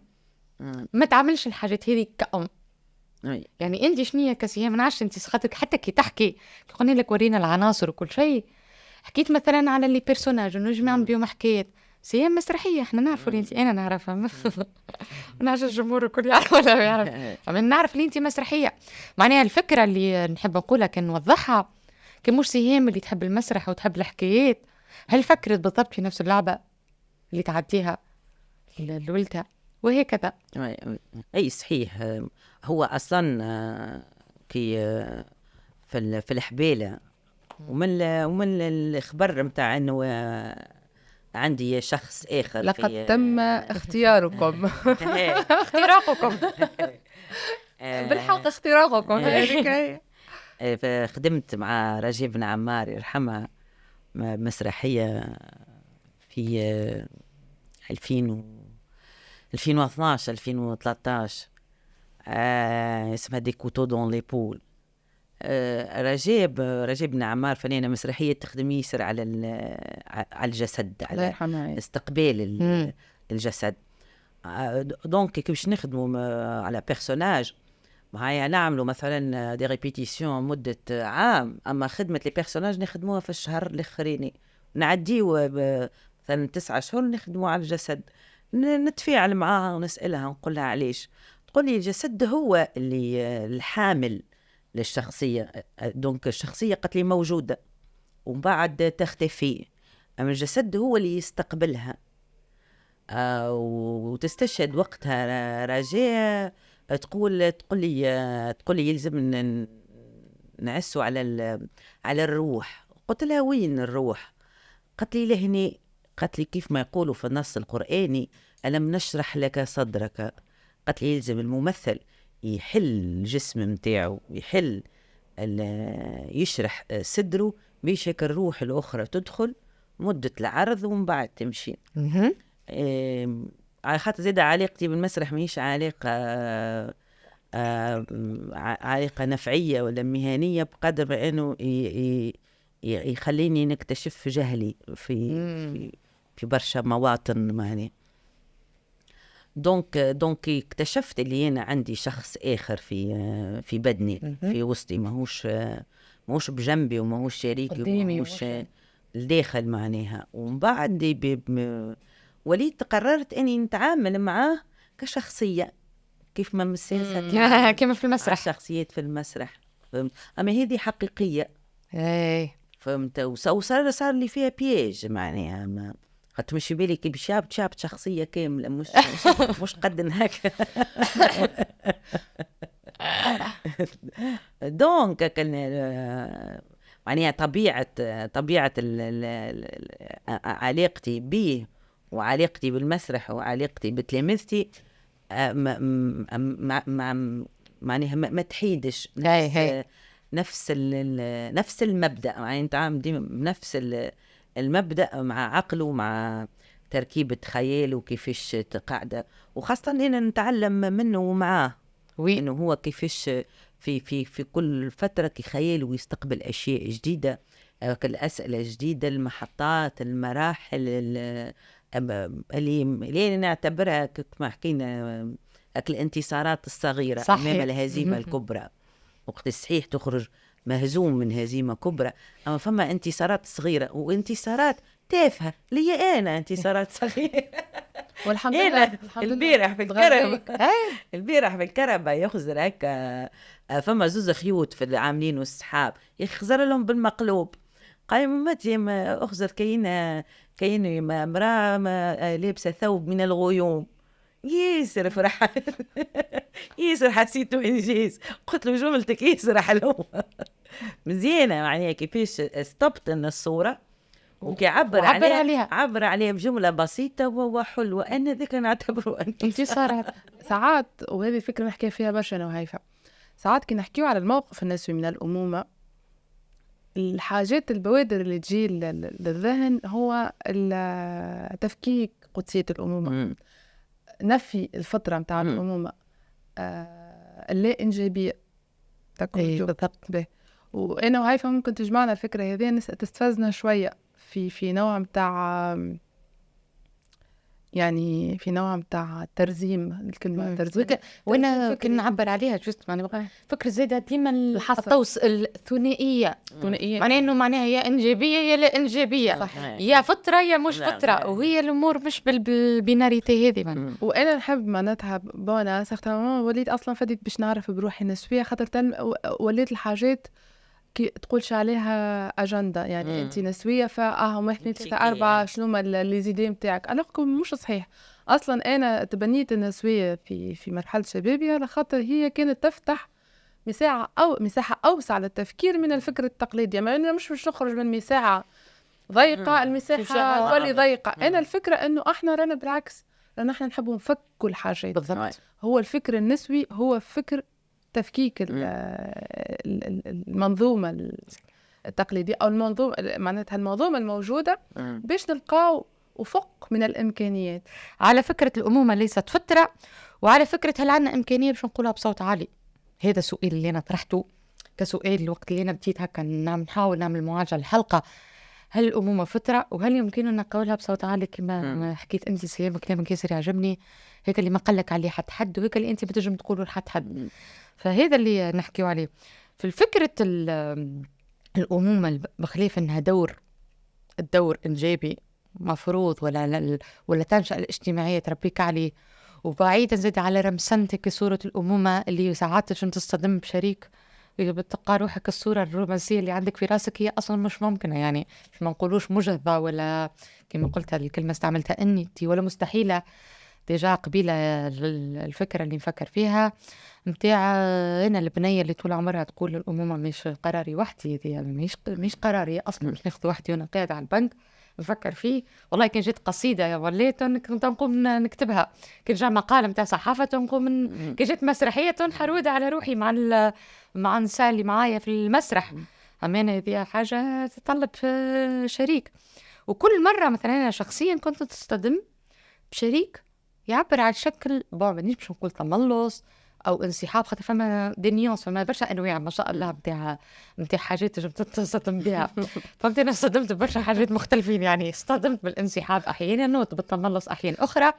C: ما تعملش الحاجات هذه كأم. يعني انت شنية كسيام؟ ما نعرفش انت خاطرك حتى كي تحكي قلنا لك ورينا العناصر وكل شيء، حكيت مثلا على اللي بيرسوناج ونجم نعمل بيهم حكايات سيام مسرحيه احنا نعرفوا اللي انت انا نعرفها ما نعرف الجمهور الكل يعرف ولا يعرف، اما نعرف اللي انت مسرحيه. معناها الفكره اللي نحب نقولها كان نوضحها كان مش سيام اللي تحب المسرح وتحب الحكايات، هل فكرت بالضبط في نفس اللعبه اللي تعديها لولدها وهكذا.
A: أي صحيح. هو أصلا كي في الحبيلة ومن الخبر متاع أنه عندي شخص آخر
B: لقد تم اختياركم
C: اختراقكم بالحق اختراقكم.
A: خدمت مع رجيب نعمار يرحمها مسرحية في 2012 2013 اسمها دي كوتو دون لي بول. رجيب نعمار فنانة مسرحية تخدم يسر على الجسد، على استقبال الجسد. دونك كي باش نخدموا على بيرسوناج معايا نعملوا مثلا دي ريبيتيسيون مدة عام، أما خدمة لي بيرسوناج نخدموها في الشهر الأخريني، نعديوا مثلا 9 شهور نخدموا على الجسد، نتفاعل معاها ونسألها ونقولها علاش، تقول لي الجسد هو اللي الحامل للشخصية. دونك الشخصية قتلي موجودة ومن بعد تختفي، أما الجسد هو اللي يستقبلها. وتستشهد وقتها رجاء تقول لي يلزم نعسوا على الروح. قلت لها وين الروح؟ قالت لي لهني، قالت لي كيف ما يقولوا في النص القرآني ألم نشرح لك صدرك. قالت لي يلزم الممثل يحل الجسم متاعه، يشرح صدره بيش هيك الروح الأخرى تدخل مدة العرض ومن بعد تمشي. على خاطر زيادة علاقتي بالمسرح ماهيش علاقة نفعية ولا مهنية، بقدر ما أنه يخليني نكتشف جهلي في برشا مواطن معني. دونك اكتشفت اللي أنا عندي شخص آخر في بدني، في وسطي، ماهوش بجنبي وماهوش شريكي وماهوش الداخل معناها. ومن بعد وليت قررت أني نتعامل معاه كشخصية، كيف ما مسلسل
C: كما في المسرح،
A: شخصيات في المسرح، فهمت؟ أما هذه حقيقية، فهمت؟ وصار لي فيها بياج معناها، قد مش بالي كي شابت شخصية كاملة، مش قد هكا. دونك كان معناها طبيعة علاقتي به وعلاقتي بالمسرح وعلاقتي بتلامذتي معناها ما تحيدش نفس المبدأ، يعني نتعامل ديما بنفس المبدأ، مع عقله ومع تركيبة خياله وكيفاش قاعدة، وخاصة أننا نتعلم منه ومعاه إنه هو كيفاش في كل فترة خياله ويستقبل أشياء جديدة، الأسئلة جديدة، المحطات، المراحل اللي نعتبرها كما حكينا الانتصارات الصغيرة أمام الهزيمة الكبرى. وقت صحيح تخرج مهزوم من هزيمة كبرى، أما فما انتصارات صغيرة وانتصارات تافهة لي أنا انتصارات صغيرة.
B: والحمد لله
A: البارح في الكربة يخزر هكا، فما زوز خيوط في العاملين والسحاب يخزر لهم بالمقلوب، قايمتي ما أخزر كاين مرأة لابسة ثوب من الغيوم، ياسر فرح ياسر حسيته إنجاز، قلت له جملتك ياسر حلوة مزيانة، معناها كيفاش استبطن الصورة وكي عبر عليها بجملة بسيطة وحلوة. أنا ذيك نعتبره
B: انتصارات. ساعات، وهذه الفكرة نحكي فيها برشا أنا وهيفا، ساعات كي نحكيو على الموقف النسوي من الأمومة، الحاجات البوادر اللي تجي للذهن هو تفكيك قدسية الأمومة، نفي الفطرة متاع الأمومة، اللا إنجابية. بالضبط. وأنا وهيفا ممكن تجمعنا الفكرة هذه، تستفزنا شوية في نوع متاع، يعني في نوع متاع ترزيم الكلمة ترزيم.
C: وانا كنا نعبر عليها جست معناها فكرة زايدة ديما الطوس الثنائية، معناها انه معناها يا انجابية يا لا انجابية، صح. يا فطرة يا مش فطرة، وهي الامور مش بالبيناريتي هذه.
B: وانا نحب معناتها بوناس وليت اصلا فديت باش نعرف بروحي نسوية، خاطر وليت الحاجات تقولش عليها أجندة، يعني أنت نسوية فهم 1 2 3 4 شنو ما اللي زيدين متاعك، ألوغكم مش صحيح. أصلا أنا تبنيت النسوية في مرحلة شبابي على خاطر هي كانت تفتح مساحة أوسع للتفكير من الفكر التقليدي. يعني أنا مش نخرج من مساحة ضيقة المساحة تولي ضيقة. أنا الفكرة إنه إحنا رانا بالعكس، رانا إحنا نحبوا نفكوا الحاجات بالضبط. هو الفكر النسوي هو فكر تفكيك المنظومة التقليدية أو المنظومة معناتها المنظومة الموجودة باش نلقاو أفق من الإمكانيات.
C: على فكرة الأمومة ليست فترة، وعلى فكرة هل عندنا إمكانية باش نقولها بصوت عالي؟ هذا السؤال اللي أنا طرحته كسؤال الوقت اللي أنا بديت هكا نحاول نعمل معالجة الحلقة. هل الأمومة فترة؟ وهل يمكن أن نقولها بصوت عالي كما حكيت أنت سيما كلامك ياسر يعجبني، هيك اللي ما قلك عليه حد وهيك اللي أنت بتجم تقوله حد. فهذا اللي نحكيه عليه في الفكرة الأمومة، بخلاف أنها الدور إنجابي مفروض ولا تنشأ الاجتماعية تربيك عليه، وبعيدا زاد على رمسنتك صورة الأمومة اللي ساعات تصطدم بشريك بتلقى روحك الصورة الرومانسية اللي عندك في راسك هي أصلا مش ممكنة. يعني مش ما نقولوش مجهضة ولا كما قلت الكلمة استعملتها أنتي ولا مستحيلة. ديجا قبيلة الفكرة اللي نفكر فيها متاع هنا البنية اللي طول عمرها تقول الأمومة مش قراري وحدي، دي مش قراري أصلا، مش ناخذ وحدي وأنا قاعدة على البنك نفكر فيه. والله كان جيت قصيدة يا وليت كنت نقوم نكتبها، كان جاء مقالة متاع صحافة نقوم كان جيت مسرحية حرودة على روحي مع النساء اللي معايا في المسرح. أمانة هذه حاجة تطلب شريك. وكل مرة مثلا أنا شخصيا كنت تصطدم بشريك يعبر عن شكل مانيش باش نقول تملص او انسحاب، خاطر فما دينيونس، فما برشا انواع ما شاء الله متاع حاجات تصطدم بها. فهمت انا صدمت برشا حاجات مختلفين، يعني صدمت بالانسحاب احيانا وبالتملص احيانا اخرى،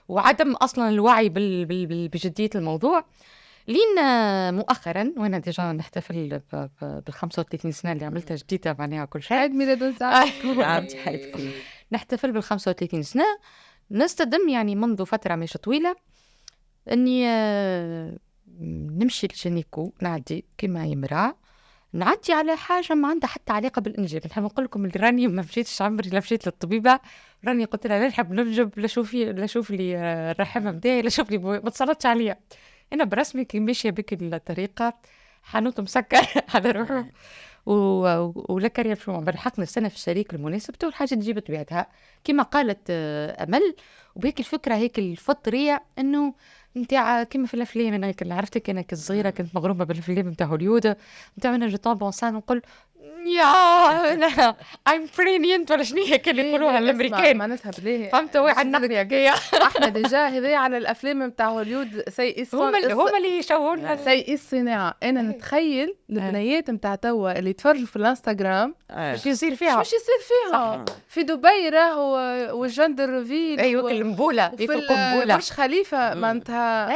C: وعدم اصلا الوعي بجديه الموضوع. لين مؤخرا وانا ديجا نحتفل بال 35 سنه اللي عملتها جديده معناها كل شيء،
B: عيد ميلاد
C: نحتفل بال 35 سنه. نستدم يعني منذ فترة مش طويلة أني نمشي للجينيكو نعدي كما يمرأ نعدي على حاجة ما عندها حتى علاقة بالإنجاب. نحب نقول لكم اللي راني ما مشيتش عمري لا مشيت للطبيبة، راني قلت لها لا نحب ننجب لا شوف لي الرحمة متاعي لا شوف لي ما تصلتش عليا. أنا برسمي كي ماشية بك الطريقة حانوت مسكر على روحه ولا كريم شو بنحقنا السنة في الشريك المناسب تو الحاجة تجيب طبيعتها كما قالت أمل. وبهيك الفكرة هيك الفطرية إنه نتاع كما في الأفلام. أنا هيك عرفتك أنا كصغيرة كنت مغرومة بالأفلام نتاع هوليود نتاع أنا جيتون بونسان نقول يا أنا I'm pregnant ولا شنو هيك اللي يقولوها الأمريكان
B: معناتها بليه
C: فهمت واحد نقية جاية.
B: احنا ديجا هذي على الأفلام نتاع هوليود
C: هما اللي يشوهونها
B: سيء الصناعة. أنا نتخيل البنيات نتاع توا اللي يتفرجوا في الانستغرام
C: مش يصير فيها
B: في دبي راهو والجندر ريفيل
C: أيوة المبولة في
B: برج خليفة معناتها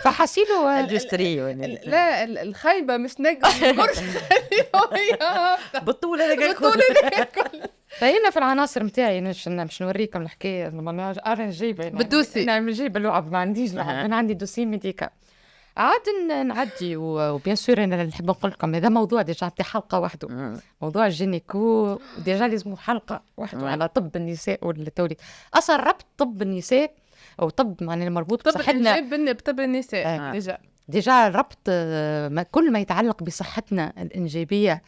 C: فحسيلو
A: اندستري
B: لا الخايبة مش نقدر برج خليفة
A: بطولة
C: فهنا في العناصر متاعي مش نوريكم الحكاية أنا جايبة
B: بالدوسي
C: نعمل جايبة لعب ما عنديش لعب أنا عندي دوسي ميديكا عاد نعدي وبيان سور أنا نحب نقول لكم هذا موضوع ديجا تاع حلقة وحده موضوع الجينيكو ديجا لازم حلقة وحده على طب النساء والتوليد. أصلا ربط طب النساء أو طب معناه مربوط بصحتنا
B: بطب النساء
C: ديجا ربط كل ما يتعلق بصحتنا الإنجابية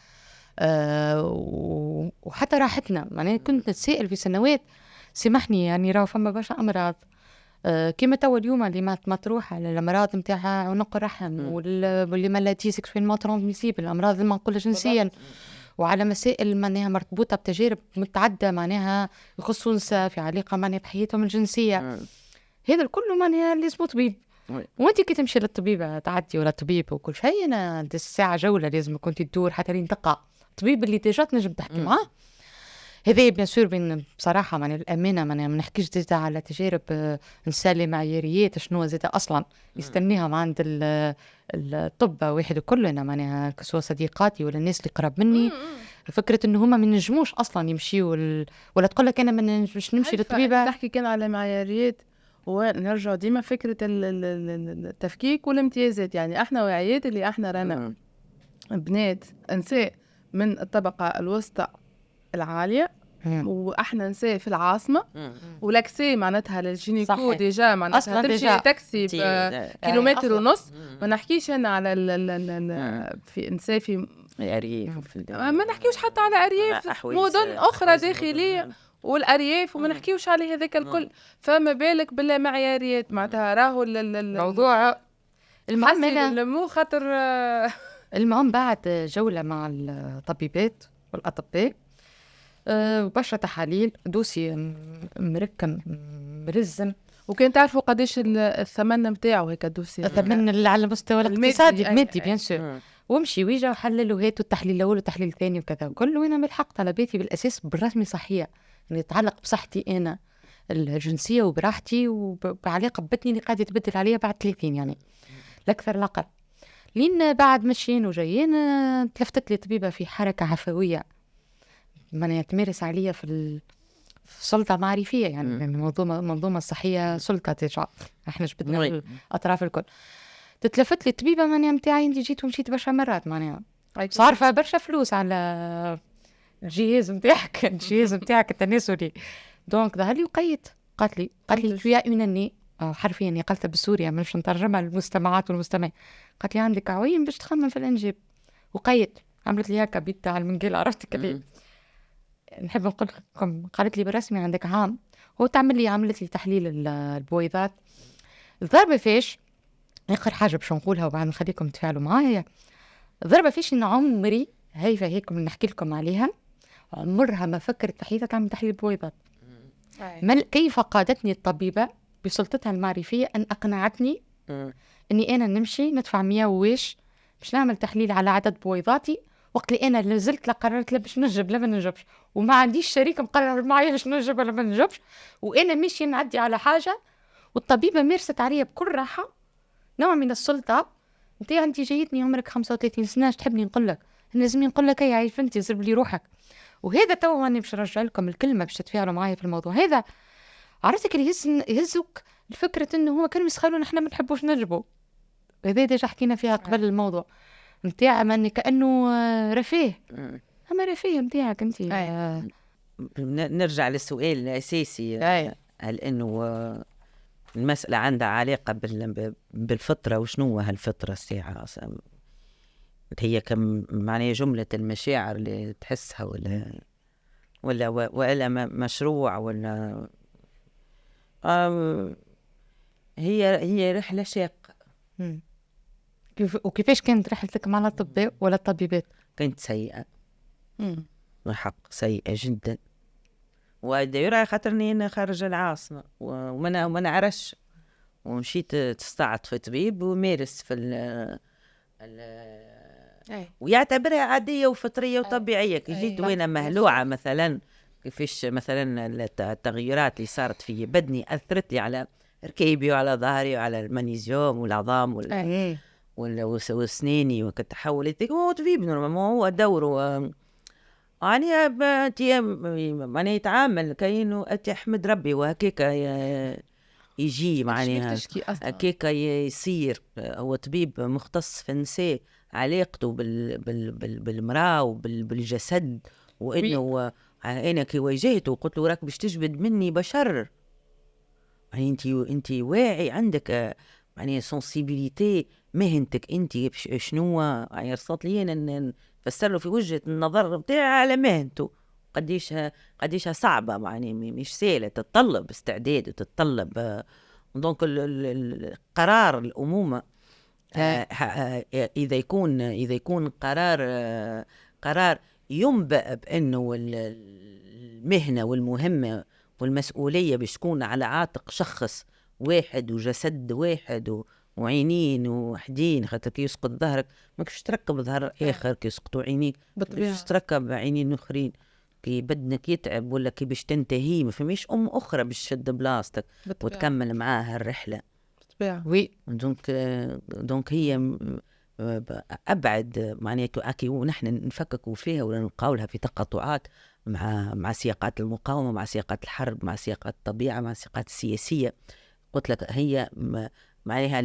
C: وحتى راحتنا. معناه كنت نتسائل في سنوات سمحني يعني راهو فما برشا أمراض كما توا اليوم اللي ما تروح على الأمراض نتاع عنق الرحم واللي مالاتي سيكشويلمون ترانسميسيبل الأمراض المنقولة جنسيا وعلى مسائل معناها مرتبطة بتجارب متعددة معناها يخصوا نساء في علاقة معناها بحياتهم الجنسية. هذا الكل معناها لازم طبيب وانت كي تمشي للطبيبة تعدي ولا طبيب وكل شيء أنا الساعة جولة لازم كنت تدور حتى لين تقع طبيب اللي تجات نجم تحكي معاه. هذا بيان سور بين بصراحة معناها الأمانة معناها ما نحكيش زيادة على تجارب نسالي معياريات شنو زيادة أصلا يستنيها مع عند الطب واحد كلنا معناها كسوا صديقاتي ولا الناس اللي قرب مني فكرة إنه هما ما نجموش أصلا يمشيوا ولا تقول لك أنا ما نمشي للطبيبة.
B: نحكي كان على معياريات ونرجع ديما فكرة التفكيك والامتيازات. يعني احنا وعيات اللي احنا رانا بنات نساء من الطبقة الوسطى العالية، واحنا نساء في العاصمة، ولاكسي معناتها للجينيكو ديجا معناتها تمشي تاكسي كيلومتر ونص. ما نحكيش انا على في نساء في
A: الأرياف،
B: ما نحكيوش حتى على أرياف، مدن أخرى داخلية والأرياف، وما نحكيوش على هذاك الكل. فما بالك بالمعياريات معناتها راهو
C: الموضوع
B: المهم خاطر
C: المهم بعد جولة مع الطبيبات والأطباء وبشرة تحاليل دوسي مركم مرزم.
B: وكان تعرفوا قديش الثمن متاعه هيك الدوسي؟
C: الثمن على المستوى الاقتصادي المادي بيان سور. ومشي ويجا وحللوا هاتوا التحليل الأول والتحليل الثاني وكذا، وكل وين ملحق طلباتي بالأساس بالرسمي صحية اللي يتعلق بصحتي أنا الجنسية وبراحتي وبعلاقة ببطني اللي قاعد يتبدل عليها بعد 30 يعني الأكثر الأقل. لين بعد مشيين وجايين تلفتت لي طبيبة في حركة عفوية من تمارس عليا في سلطة معرفية يعني منظومة الصحية سلطة تجع احنا جبدنا الأطراف الكل. تتلفت لي الطبيبة مانيا متاعي انت جيت ومشيت برشا مرات معناها صارفة برشا فلوس على الجهاز متاعك التناسلي. دونك ظهر لي وقيت قالت لي فيها يوناني حرفيا قالتها بالسوريا مش نترجمها للمستمعات والمستمعين. قالت لي عندك عوين باش تخمم في الانجاب وقيت. عملت لي هكا بيت على المنقل عرفتي كلي نحب نقول لكم. قالت لي بالرسمي عندك عام. هو عملت لي تحليل البويضات. الضربة فيش آخر حاجة باش نقولها وبعد نخليكم تفاعلوا معايا. الضربة فيش إن عمري هيفا هيك نحكي لكم عليها عمرها ما فكرت تحيثة تعمل تحليل البويضات. كيف قادتني الطبيبة بسلطتها المعرفية أن أقنعتني أني أنا نمشي ندفع 100 وويش باش نعمل تحليل على عدد بويضاتي وقت اللي أنا نزلت قررت لا باش نجب لا ما نجبش وما عنديش شريك مقرر معايا باش نجب ولا ما نجبش وأنا ماشي نعدي على حاجة. والطبيبة مارست عليا بكل راحة نوع من السلطة. أنت جايتني عمرك 35 سنة تحبني نقول لك لازم نقول لك يا عيف أنت زرب لي روحك. وهذا تو أنا باش نرجع لكم الكلمة باش تتفاعلوا معايا في الموضوع هذا. عرفتك اللي يهزك الفكرة إنه هو كانوا يسخرون إحنا ما نحبوش نجبو. هذا ديجا حكينا فيها قبل الموضوع متاع من كأنه رفيه. أما رفيه متاعك أنت.
A: نرجع للسؤال الأساسي هل إنه المسألة عندها علاقة بالفطرة وشنو هالفطرة الساعة هي كم معناها جملة المشاعر اللي تحسها ولا مشروع ولا هي رحلة شاقة.
C: وكيفاش كانت رحلتك مع الأطباء ولا الطبيبات؟
A: كانت سيئة الحق سيئة جدا. ودايرة خاطرني أنا خارج العاصمة وما نعرفش ومشيت تستعط في طبيب ومارس في ويعتبرها عادية وفطرية وطبيعية. كي جيت وأنا مهلوعة مثلا كيفاش مثلا التغيرات اللي صارت في بدني أثرت لي على ركيبي وعلى ظهري وعلى المغنيسيوم والعظام وسنيني وكتحولت وطبيب نورمالمون هو دوره يعني يتعامل كأنه أحمد ربي وهكيك يجي معناها هكيك يصير. هو طبيب مختص في النساء علاقته بالمرأة وبالجسد وإنه أنا كي واجهته وقلت له راك باش تجبد مني بشر يعني أنت واعي عندك يعني سنسيبيليتي مهنتك أنت شنو يعني رصت لي أن فسر له في وجهة النظر بتاعي على مهنته قديش صعبة يعني مش سهلة تتطلب استعداد وتتطلب دونك القرار الأمومة إذا يكون قرار ينبأ بأنه المهنة والمهمة والمسؤولية باش تكون على عاتق شخص واحد وجسد واحد وعينين وحدين. خاطر كي يسقط ظهرك ماكش تركب ظهر آخر كي يسقطوا عينيك باش تركب عينين أخرين. كي بدنك يتعب ولا كي باش تنتهي ما فماش أخرى باش تشد بلاستك وتكمل معاها الرحلة.
C: وي
A: دونك هي أبعد معناته أكي ونحن نفككوا فيها ولا نقاولها في تقاطعات مع سياقات المقاومة مع سياقات الحرب مع سياقات الطبيعة مع سياقات السياسية. قلت لك هي معناها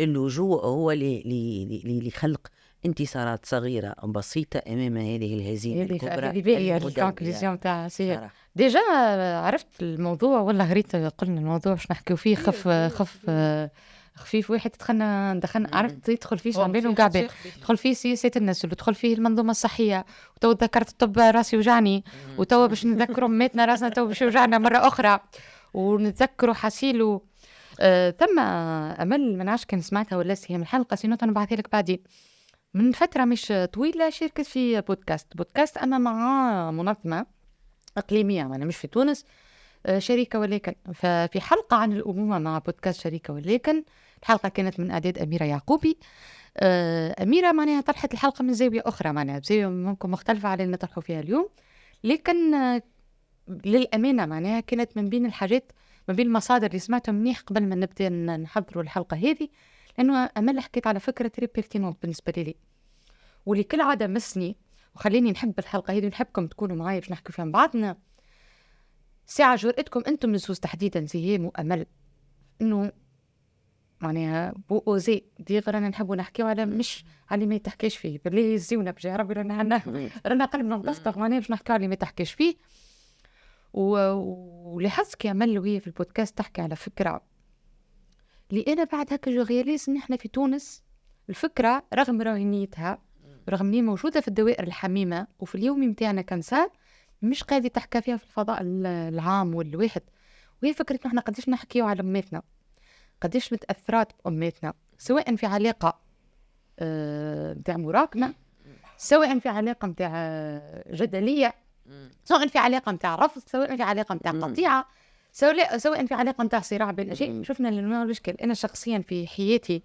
A: اللجوء هو اللي خلق انتصارات صغيرة بسيطة أمام هذه الهزيمة الكبرى.
C: هذه الكونكلوزيون تاع سي ديجا عرفت الموضوع ولا غريت قلنا الموضوع باش نحكيو فيه خفيف واحد دخلنا عرفت يدخل فيه شامبين وقاعدين تدخل فيه سياسة النسل وتدخل فيه المنظومة الصحية وتو ذكرت الطب راسي وجعني وتو باش نذكروا ماتنا راسنا تو باش يوجعنا مرة أخرى ونتذكروا حسيلو ثم أمل ما نعرفش كان سمعتها ولا هي من الحلقة سينو نبعثها لك بعدين من فترة مش طويلة شاركت في بودكاست أنا مع منظمة إقليمية أنا مش في تونس شريكة ولكن ففي حلقة عن الأمومة مع بودكاست شريكة ولكن الحلقة كانت من إعداد أميرة يعقوبي. أميرة معناها طرحت الحلقة من زاوية أخرى معناها بزاوية ممكن مختلفة على اللي نطرحه فيها اليوم لكن للأمانة معناها كانت من بين الحاجات من بين المصادر اللي سمعتهم منيح قبل ما نبدأ نحضروا الحلقة هذه لأنه أمل حكيت على فكرة تري بيرتينونت بالنسبة لي واللي كل عادة مسني وخليني نحب الحلقة هذه ونحبكم تكونوا معايا باش نحكي فيها من بعضنا ساعة جرأتكم أنتم الزوز تحديدا زيام وأمل إنه معناها بو أوزي دي غيرنا نحبوا نحكيو على مش على ما يتحكيش فيه بالله يزيونا بجي ربي رانا قلبنا مبسطة معناها باش نحكيو على ما يتحكيش فيه ولحظك يا أمل وهي في البودكاست تحكي على فكرة اللي أنا بعد هكا جو رياليز إن إحنا في تونس الفكرة رغم رهينيتها رغم إنها موجودة في الدوائر الحميمة وفي اليومي متاعنا كمسات مش قاعدة تحكى فيها في الفضاء العام والواحد وهي فكرة إحنا قديش نحكيو على أمتنا قديش متأثرات بأمتنا سواء في علاقة متاع مراكمة سواء في علاقة متاع جدلية سواء في علاقة متاع رفض سواء في علاقة متاع قطيعة سواء في علاقة متاع صراع بين الأشياء شفنا الأنواع والأشكال أنا شخصيا في حياتي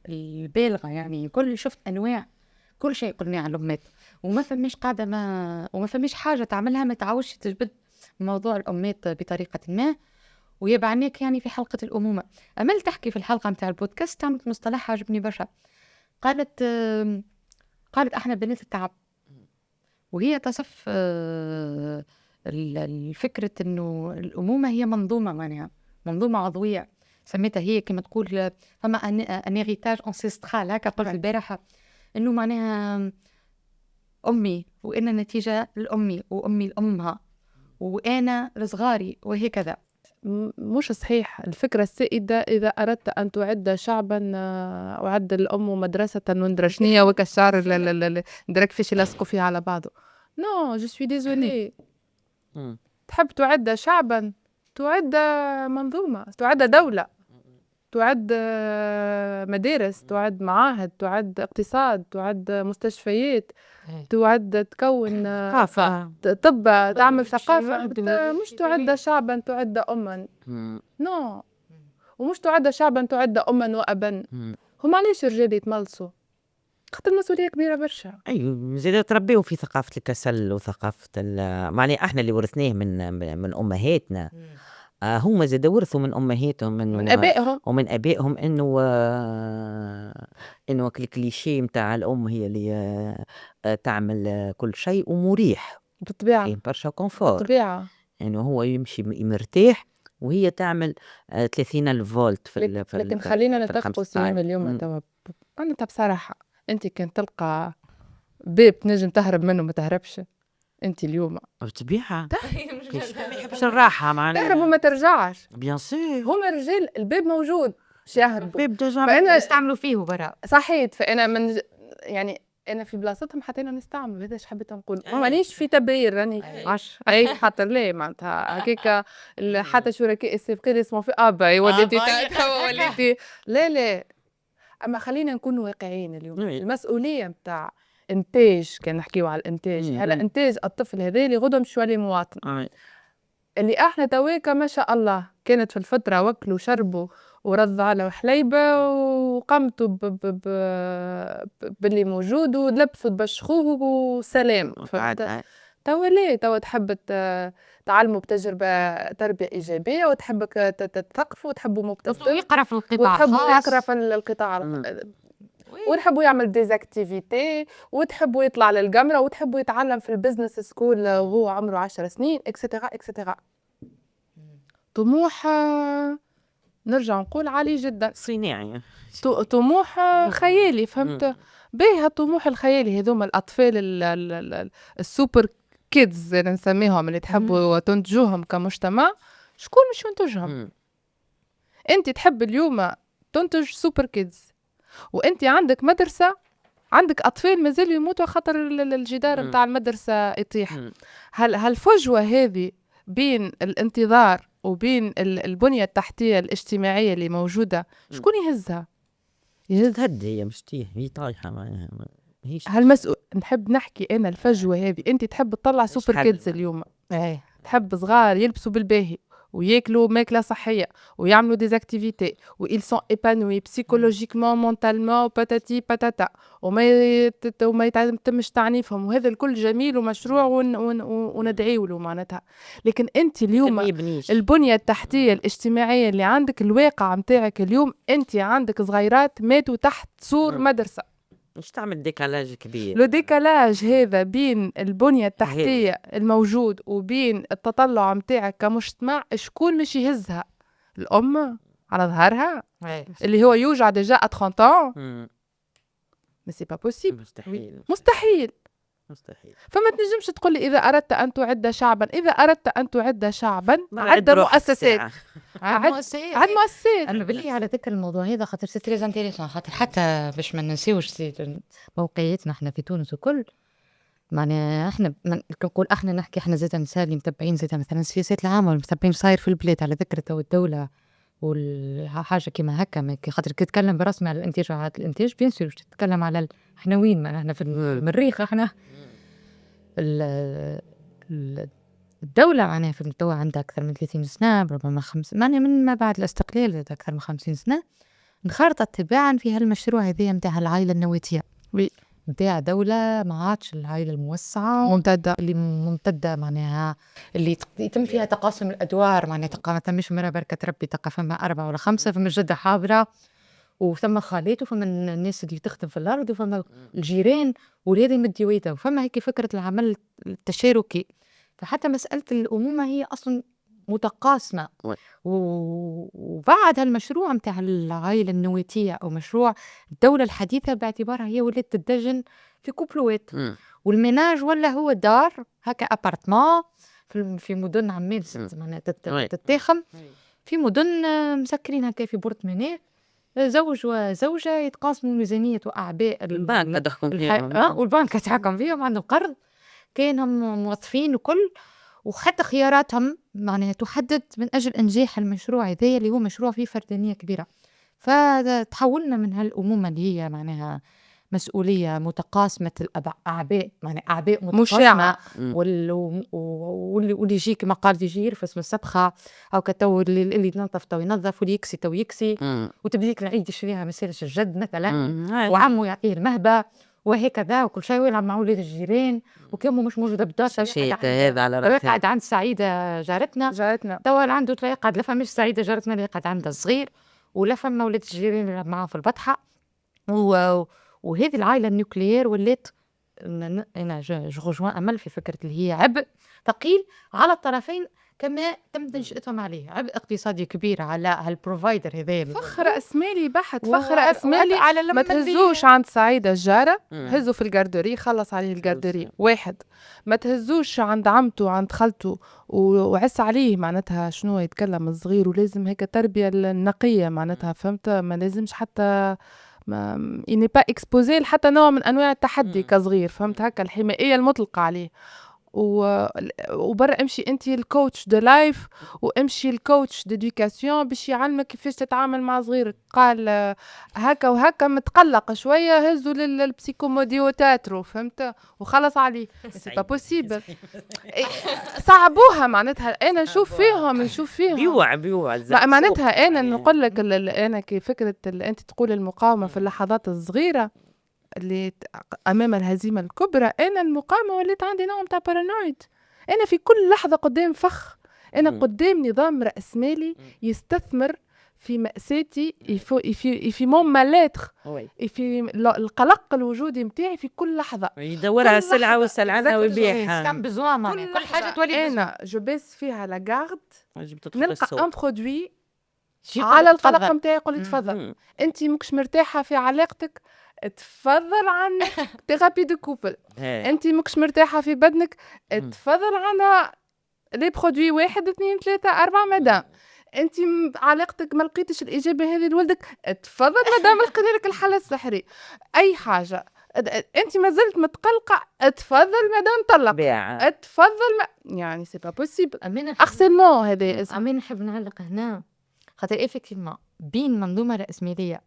C: البالغة يعني شفت أنواع كل شيء قلنا على الأمات وما فماش حاجة تعملها ما تعاوش تجبد موضوع الأمات بطريقة ما ويبعناك يعني في حلقة الأمومة أمل تحكي في الحلقة متاع البودكاست تعمل مصطلح عجبني برشا قالت احنا بنات التعب وهي تصف الفكرة انه الأمومة هي منظومة معناها منظومة عضوية سميتها هي كما تقول فما ان هيريتاج انسيسترال هكا قلت البارحة انه معناها امي وانا نتيجة لامي وامي لامها وانا لصغاري وهكذا
B: مش صحيح الفكرة السائدة إذا أردت أن تعد شعبا أعد الأم مدرسة وندرشنية وكالشعر ندرك فيش يلصقوا فيها على بعضه نو جو سوي ديزولي تحب تعد شعبا تعد منظومة تعد دولة تعد مدارس تعد معاهد تعد اقتصاد تعد مستشفيات تعد تكون طب تعمل ثقافة مش تعد شعبا تعد أما نو ومش تعد شعبا تعد أما وأبا هم علاش الرجال يتملصوا خاطر المسؤولية كبيرة برشا
A: أيوة زيادة تربيوا في ثقافة الكسل وثقافة معناها احنا اللي ورثناه من أمهاتنا هم زاد ورثوا من أمهاتهم
B: من أبائهم
A: ومن أبائهم إنه الكليشيه متاع الأم هي اللي تعمل كل شيء ومريح
B: بالطبيعة
A: برشا كونفور
B: بالطبيعة
A: إنه هو يمشي مرتاح وهي تعمل 30 الفولت
B: لكن خلينا نتفقوا سيام اليوم توا أنا بصراحة أنت كان تلقى باب تنجم تهرب منه ما تهربش أنت اليوم
A: بطبيعة مش الراحة معنا
B: تهرب وما ترجعش
A: بيان سور
B: هما الرجال الباب موجود شهربوا
A: الباب
C: فأنا استعملوا فيه برا
B: صحيت فأنا يعني أنا في بلاصتهم حتى أنا نستعمل هذا ايش حبيت نقول مانيش في تبرير راني أي حتى ليه معناتها هكاك حتى شركاء السابقين اسمه في أبا وديتي وليتي لا أما خلينا نكون واقعيين اليوم المسؤولية متاع إنتاج كان نحكيو على الإنتاج هلا إنتاج الطفل هذا اللي غدوة مش ولي مواطن اللي احنا تواكا ما شاء الله كانت في الفترة وكلوا شربوا ورضوا على حليبة وقمتوا باللي موجود ولبسوا تبشخوه وسلام توا تحب تعلموا بتجربة تربية إيجابية وتحبك تثقفوا وتحبوا مبتسم
C: يقرأ في القطاع
B: وتحبوا يقرأ في القطاع وتحبوا يعمل ديزاكتيفيتي وتحبوا يطلع للجامعة وتحبوا يتعلم في البزنس سكول وهو عمره 10 سنين اكسترا اكسترا طموح نرجع نقول عالي جدا
A: صناعي
B: طموح خيالي فهمت باهي الطموح الخيالي هذوما الأطفال السوبر كيدز اللي نسميهم اللي تحبوا تنتجوهم كمجتمع، شكون مش ينتجهم؟ أنت تحب اليوم تنتج سوبر كيدز وأنت عندك مدرسة، عندك أطفال مازالوا يموتوا خاطر الجدار متاع المدرسة يطيح. هل فجوة هذه بين الانتظار وبين البنية التحتية الاجتماعية اللي موجودة شكون يهزها؟
A: تهد هي مش تيه، هي طايحة معناها
B: هالمسؤول. نحب نحكي أنا الفجوة هذه، أنت تحب تطلع سوبر كيدز اليوم، تحب صغار يلبسوا بالباهي وياكلوا ماكله صحيه ويعملوا ديزاكتيفيتي وإيل سون إيبانوي بسيكولوجيكمون مونتالمون باتاتي باتاتا وما يتمش تعنيفهم، وهذا الكل جميل ومشروع وندعيوا له معناتها. لكن انت اليوم البنيه التحتيه الاجتماعيه اللي عندك، الواقع متاعك اليوم انت عندك صغيرات ماتوا تحت سور مدرسه.
A: مش تعمل ديكالاج كبير.
B: لو ديكالاج هذا بين البنية التحتية الموجود وبين التطلع متاعك كمجتمع، شكون مش يهزها؟ الأم على ظهرها اللي هو يوجع ديجا 30 ans. mais c'est pas possible. مستحيل. فما تنجمش تقول لي إذا أردت أن تعد شعبا، إذا أردت أن تعد شعبا عد مؤسسات. عد مؤسسات.
C: أما بالله على ذكر الموضوع هذا خاطر سي تريز انتيريسون، خاطر حتى باش ما ننسيوش موقعيتنا احنا في تونس وكل معناها احنا نقول احنا نحكي احنا زيت نسال اللي متبعين زيت مثلا السياسات العامة والمتبعين صاير في البلاد على ذكر الدولة والحاجة كما هكا، خاطر كي تتكلم برسمي على الانتاج وعلى الانتاج بيان سور تتكلم على احنا وين ما احنا في المريخ، احنا الدولة معناها في التوا عندها أكثر من 30 سنة ربما 5 معناها من ما بعد الاستقلال أكثر من 50 سنة انخرطت تباعا في هالمشروع هذا متاع العائلة النواتية متاع دولة ما عادش العائلة الموسعة اللي ممتدة معناها اللي يتم فيها تقاسم الأدوار، معناها ما تمش مرة بركة تربي تقى فما 4 ولا 5، فما جدة حاضرة وثم خالات وفما الناس اللي تخدم في الأرض وفما الجيران ولاد يمدي ويته، وفما هيك فكرة العمل التشاركي. فحتى مسألة الأمومة هي أصلا متقاسمة وبعد هالمشروع متاع العائلة النواتية أو مشروع الدولة الحديثة باعتبارها هي ولات تدجن في كوبلوات والمناج ولا هو دار هكا أبارتمان في مدن عمان تتاخم في مدن مسكرين هكا في بورتمانيه، زوج وزوجة يتقاسموا ميزانية وأعباء
A: البنك تحكم
C: والبنك تحكم فيهم، عندهم قرض كانهم موظفين وكل، وحتى خياراتهم معناها تحدد من أجل إنجاح المشروع هذا اللي هو مشروع فيه فردانية كبيرة. فتحولنا من هالأمومة اللي هي معناها مسؤولية متقاسمة الأعباء، معناها أعباء متقاسمة واللي يجي كما قال يجي يرفس من السبخة أو كتو اللي ينظف تو ينظف واللي يكسي تو يكسي وتبديك العيد يشريها مسالش الجد مثلا وعمه يعطيه المهبة وهكذا وكل شيء ويلعب مع ولاد الجيران وكمه مش موجودة بالدار.
A: هذا على رأسي
C: قاعد عند سعيدة جارتنا توا عنده تلاقي قاعد لفه مش سعيدة جارتنا اللي قاعد عندها صغير ولفه مع ولاد الجيران يلعب معاه في البطحة وهذه العائلة النوكليير ولات أنا جوجوان أمل في فكرة اللي هي عبء ثقيل على الطرفين كما تم تنشئتهم عليه، عبء اقتصادي كبير على هالبروفايدر هذا.
B: فخر اسمالي بحت فخر اسمالي على ما تهزوش عند سعيدة الجارة هزوا في الجاردوري خلص عليه الجاردوري واحد، ما تهزوش عند عمته عند خالته وعس عليه معناتها شنو يتكلم الصغير ولازم هيك تربية النقية معناتها فهمت، ما لازمش حتى ما يني با اكسبوزي حتى نوع من انواع التحدي كصغير فهمت هكا الحمائية المطلقة عليه. وبرا امشي انت الكوتش دو لايف وامشي الكوتش ديدوكاسيون باش يعلمك كيفاش تتعامل مع صغيرك، قال هكا وهكا متقلق شويه هزوا للبسيكوموديو تاترو فهمت وخلص عليه. سي با بوسيبل صعبوها معناتها انا نشوف فيهم
A: بيوع
B: معناتها انا نقول لك انا كي فكره انت تقول المقاومه في اللحظات الصغيره اللي أمام الهزيمة الكبرى، أنا المقاومة وليت عندي نوع متاع بارانويد، أنا في كل لحظة قدام فخ، أنا قدام نظام رأسمالي يستثمر في مأساتي في مون مالاتر في القلق الوجودي متاعي في كل لحظة
A: يدورها سلعة وسلعنا ويبيعها
C: كان بزوامة كل حاجة تولي
B: أنا جبس فيها لاغارد نلقى ان برودوي على القلق متاعي يقول لي تفضل انت مكش مرتاحة في علاقتك تفضل عن ثيرابي دو كوبل. انت ماكش مرتاحه في بدنك، تفضل عنا لي برودوي 1 2 3 4 مدام. انت علاقتك ما لقيتش الاجابه هذه لولدك، تفضل مدام لقيت لك الحل السحري. اي حاجه انت ما زلت متقلقه، تفضل مدام طلق، تفضل يعني سي با بوسيبل. اغسلمون هذا اسمه.
C: امين نحب نعلق هنا خاطر افكتيفمون بين منظومه راسماليه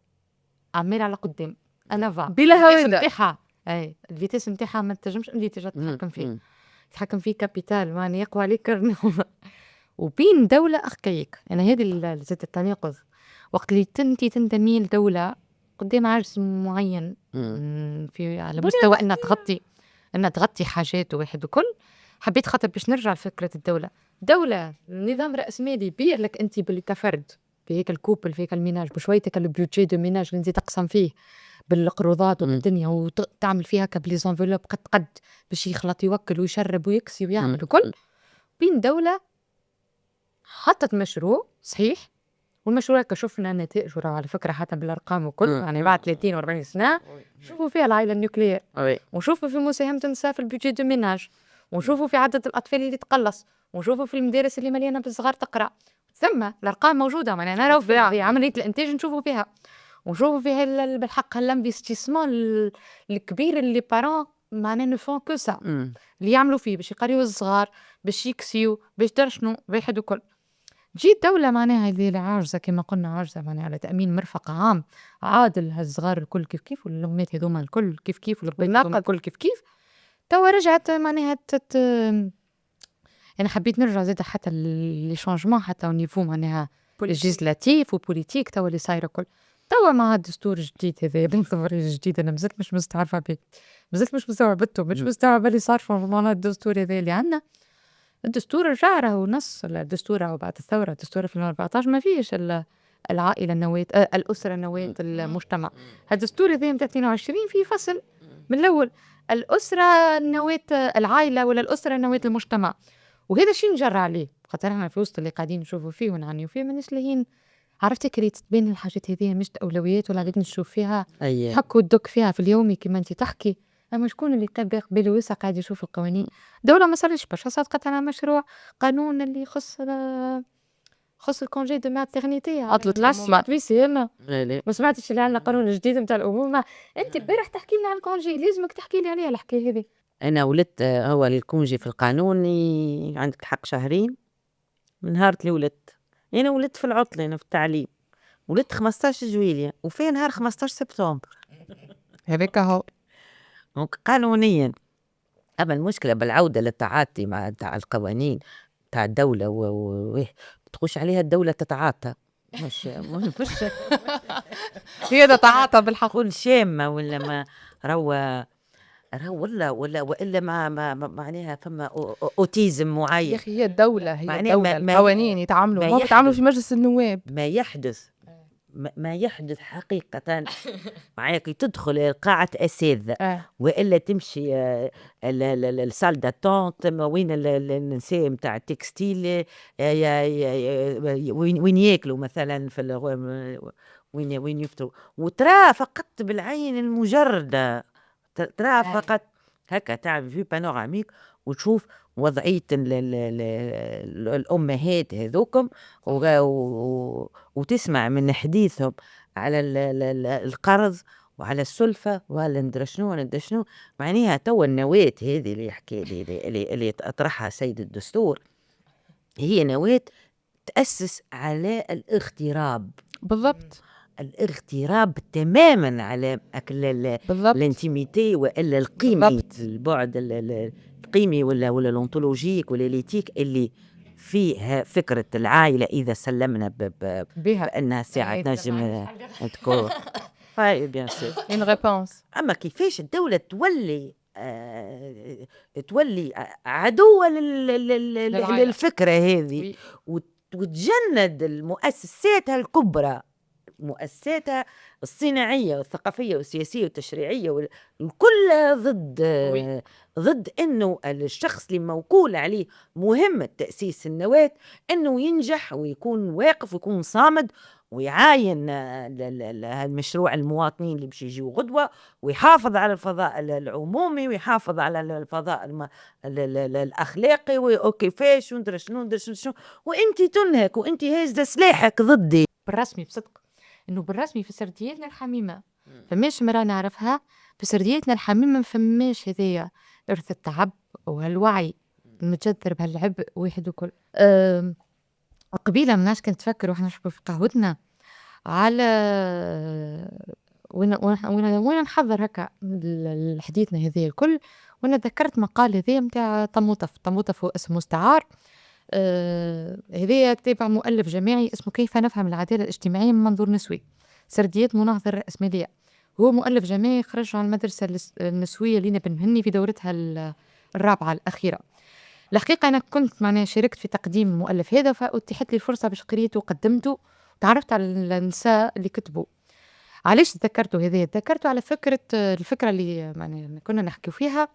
C: عمال على قدام انا
B: بلا هواده
C: نتاعها، اي الفيتاس نتاعها ما تنجمش انت تجي تتحكم فيه كابيتال معناها يقوى عليك وبين دولة أخكيك. أنا هذه زاد التناقض وقت اللي تنتمي لدولة قدام عجز معين في على مستوى أنها تغطي حاجات واحد وكل. حبيت خاطر باش نرجع لفكرة دولة نظام رأسمالي بير لك أنت باللي كفرد في هيك الكوبل في هيك الميناج بشويتك البيوجي دو ميناج اللي تقسم فيه بالقروضات والدنيا وتعمل فيها كبليزانفلوب قد باش يخلط يوكل ويشرب ويكسي ويعمل وكل. بين دولة حطت مشروع صحيح والمشروع كشفنا نتائجه على فكرة حتى بالأرقام وكل يعني بعد 30 و40 سنة شوفوا فيها العائلة النوكليير وشوفوا في مساهمة النساء في البيجي دو ميناج وشوفوا في عدد الأطفال اللي تقلص وشوفوا في المدارس اللي مليانة بالصغار تقرأ. ثم الأرقام موجودة يعني نرى في عملية الإنتاج نشوفوا فيها ونشوفوا فيها بالحق الانفستيسمون الكبير اللي بارون معناه نفون كو سا اللي يعملوا فيه باش يقريوا الصغار باش يكسيو باش درشنو واحد وكل. جيت دولة معناها اللي عاجزة كما قلنا عاجزة معناها على تأمين مرفق عام عادل هالصغار الكل كيف والأمات هذوما الكل كيف والبنات الكل كيف توا رجعت معناها أنا حبيت نرجع زيادة حتى لي شانجمون حتى ونيفو معناها ليجيسلاتيف وبوليتيك توا اللي صايرة كل توا مع الدستور الجديد هذا الدستور الجديد أنا مازلت مش مستعرفة به مازلت مش مستوعبته مش مستوعبة اللي صار شانجمون الدستور هذا اللي عندنا. الدستور رجع له نص الدستور بعد الثورة الدستور في 2014 ما فيش العائلة النواة الأسرة نواة المجتمع. الدستور هذا متاع 22 في فصل من الأول الأسرة نواة العائلة ولا الأسرة نواة المجتمع وهذا شيء نجر عليه خاطر احنا في وسط اللي قاعدين نشوفوا فيه ونعنيوا فيه ماناش لاهين عرفتي كريت تبين الحاجات هذه مش أولويات ولا غادي نشوف فيها حك ودك فيها في اليومي كما أنت تحكي. أما شكون اللي قبل وسع قاعد يشوف القوانين دولة ما صارش باش صادقت على مشروع قانون اللي يخص الكونجي دو ماترنيتي عطلة العشمة ما سمعتش اللي عندنا قانون جديد نتاع الأمومة. أنت البارح تحكي لنا عن الكونجي لازمك تحكي لي عليها الحكاية هذه.
A: أنا ولدت هو الكونجي في القانون عندك حق شهرين من نهار اللي ولدت. أنا ولدت في العطلة أنا في التعليم ولدت 15 جويلية وفي نهار 15 سبتمبر
B: هذاك هو
A: قانونيا. أما المشكلة بالعودة للتعاطي مع القوانين تاع الدولة تخش عليها الدولة تتعاطى مش
B: هي تتعاطى بالحق
A: كل شامة ولا ما روى ولا ما معناها فما أوتيزم معين.
B: يا أخي هي الدولة القوانين يتعاملوا في مجلس النواب
A: ما يحدث حقيقة معاك تدخل قاعة أساتذة وإلا تمشي السال داتونت وين النساء متاع التكستيل وين ياكلوا مثلا في وين يفطروا وترى فقط بالعين المجردة ترى فقط هكا تعمل في بانوراميك وتشوف وضعية الأمهات هذوكم وتسمع من حديثهم على القرض وعلى السلفة وعلى ندرشنو معناها توا النواة هذه اللي يحكي اللي أطرحها سيد الدستور هي نواة تأسس على الاغتراب
B: بالضبط
A: الاغتراب تماما على الانتيميتي وإلا القيمة البعد القيمي ولا الانطولوجيك ولا ليتيك اللي فيها فكرة العائلة إذا سلمنا بأنها ساعة نجم تكون بيان سور
B: une réponse.
A: أما كيفاش الدولة تولي عدوة للفكرة هذه وتجند المؤسسات الكبرى مؤسساتها الصناعية والثقافية والسياسية والتشريعية كلها ضد إنه الشخص اللي موكول عليه مهمة تأسيس النواة إنه ينجح ويكون واقف ويكون صامد ويعاين المشروع المواطنين اللي باش يجيو غدوة، ويحافظ على الفضاء العمومي، ويحافظ على الفضاء الأخلاقي، وكيفاش وندرس شنو وانت تنهك وانت هازة سلاحك ضدي.
C: بالرسمي بصدق انه بالرسمي في سردياتنا الحميمة فماش مرة نعرفها، في سردياتنا الحميمة فماش هذايا إرث التعب والوعي المتجذر بهالعبء واحد وكل. قبيلة مناش كنت تفكر واحنا نشرب في قهوتنا على وين نحضر هكا حديثنا هذه الكل، وانا ذكرت مقال هذا متاع طموطف هو اسم مستعار. هذا تابع مؤلف جماعي اسمه كيف نفهم العدالة الاجتماعية من منظور نسوي، سرديات مناهضة الرأسمالية. هو مؤلف جماعي خرج عن المدرسة النسوية لينا بن مهني في دورتها الرابعة الأخيرة. الحقيقة أنا كنت معناها شاركت في تقديم المؤلف هذا، فأتيحت لي الفرصة باش قريته وقدمته وتعرفت على النساء اللي كتبوا. علاش تذكرته هذا؟ تذكرته على الفكرة اللي يعني كنا نحكي فيها،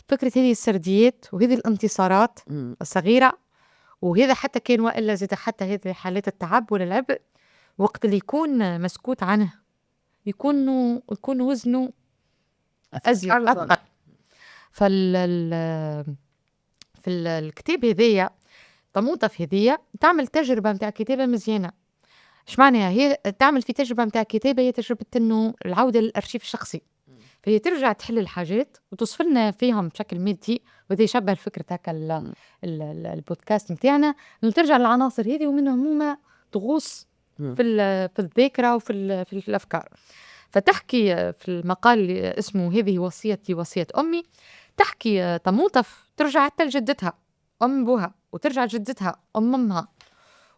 C: فكرة هذه السرديات وهذه الانتصارات الصغيرة، وهذا حتى كان وإلا زاد حتى هذه حالات التعب ولا العبء وقت اللي يكون مسكوت عنه يكون وزنه أزيد أثقل. في الكتاب هذايا طموطف هذية تعمل تجربة متاع كتابة مزيانة. ايش معناها؟ هي تعمل في تجربة متاع كتابة، هي تجربة انه العودة للأرشيف الشخصي، فهي ترجع تحل الحاجات وتصف لنا فيهم بشكل مادي، وهذا يشبه الفكرة هكا البودكاست متاعنا، انه ترجع للعناصر هذه ومنهم هما تغوص في الذاكرة وفي الأفكار. فتحكي في المقال اللي اسمه هذه وصيتي وصية أمي، تحكي طموطف ترجع حتى لجدتها أم بوها، وترجع جدتها أم أمها،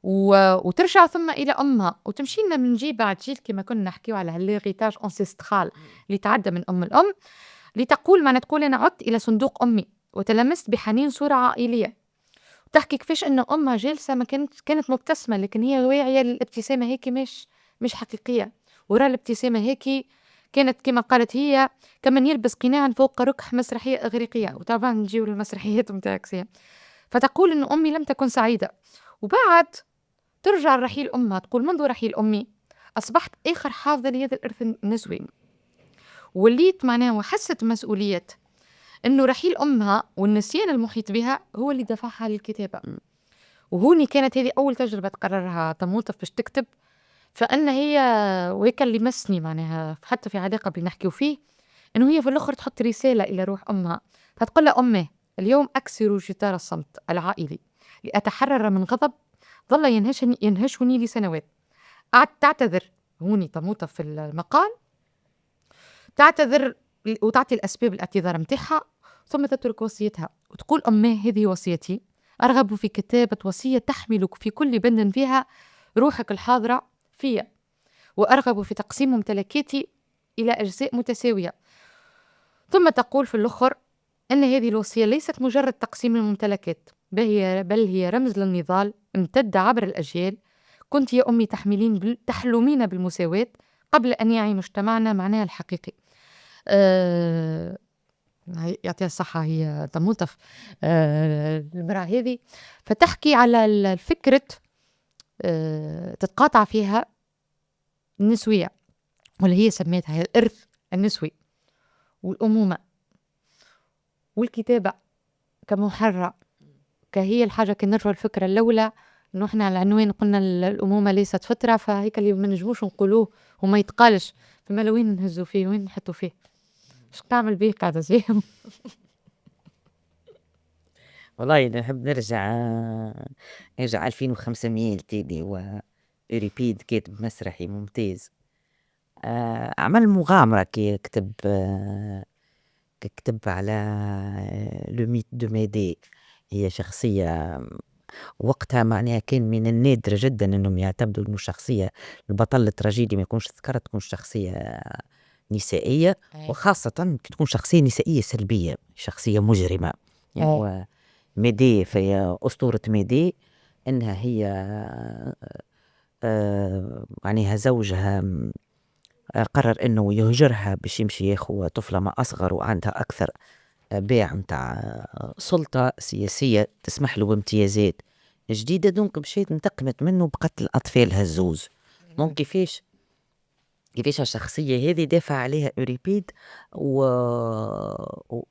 C: وترجع ثم إلى أمها، وتمشي لنا من جيل بعد جيل كما كنا نحكيو على هالريتاج أنسيسترال اللي تعدى من أم الأم، لتقول ما تقول أنا عدت إلى صندوق أمي وتلمست بحنين صورة عائلية. وتحكي كيفاش أن أمها جالسة ما كانت مبتسمة، لكن هي واعية للابتسامة هيك مش حقيقية، وراء الابتسامة هيك كانت كما قالت هي كمن يلبس قناعا فوق ركح مسرحية إغريقية. وطبعا نجيو للمسرحيات متاعكسية. فتقول أن أمي لم تكن سعيدة، وبعد ترجع رحيل أمها تقول منذ رحيل أمي أصبحت آخر حافظة لهذا الإرث النسوي، وليت معناه وحست مسؤولية أنه رحيل أمها والنسيان المحيط بها هو اللي دفعها للكتابة. وهوني كانت هذه أول تجربة تقررها طموطف باش تكتب، فأن هي وهيك اللي مسني معناها حتى في علاقة اللي نحكيو فيه، أنه هي في الآخر تحط رسالة إلى روح أمها، فتقول لها أمي اليوم أكسر جدار الصمت العائلي لأتحرر من غضب ظل ينهشني لسنوات. قعدت تعتذر، هوني طموطف في المقال تعتذر وتعطي الأسباب الاعتذار متاعها، ثم تترك وصيتها وتقول أمي هذه وصيتي، أرغب في كتابة وصية تحملك في كل بند فيها روحك الحاضرة فيها، وأرغب في تقسيم ممتلكاتي إلى أجزاء متساوية. ثم تقول في الأخر أن هذه الوصية ليست مجرد تقسيم الممتلكات، بل هي رمز للنضال امتد عبر الأجيال. كنت يا أمي تحلمين بالمساواة قبل أن يعي مجتمعنا معناها الحقيقي. يعطيها الصحة هي طموطف المرأة هذه. فتحكي على الفكرة تتقاطع فيها النسوية، واللي هي سميتها الإرث النسوي والأمومة والكتابة كمحرة، كهي الحاجة كي نرفع الفكرة الأولى إنه إحنا على العنوان قلنا الأمومة ليست فترة، فهيك اللي ما نجموش نقولوه وما يتقالش، فما لوين نهزوا فيه وين نحطوا فيه، إيش تعمل بيه قاعدة زيهم.
A: والله نحب نرجع 2500 تيدي وريبيد كاتب مسرحي ممتاز. عمل مغامرة كي كتب على لو ميت دو ميدي. هي شخصية وقتها معناها كان من النادر جدا انهم يعتمدوا انه شخصية البطل التراجيدي ما يكونش ذكرت تكون شخصية نسائية، وخاصة تكون شخصية نسائية سلبية، شخصية مجرمة. يعني ميدي في أسطورة ميدي انها هي معناها زوجها قرر انه يهجرها باش يمشي ياخو طفلة ما اصغر وعندها اكثر باع متاع سلطة سياسية تسمح له بامتيازات جديدة. دونك مشيت انتقمت منه بقتل أطفالها الزوز. دونك كيفاش الشخصية هذه دافع عليها أوريبيد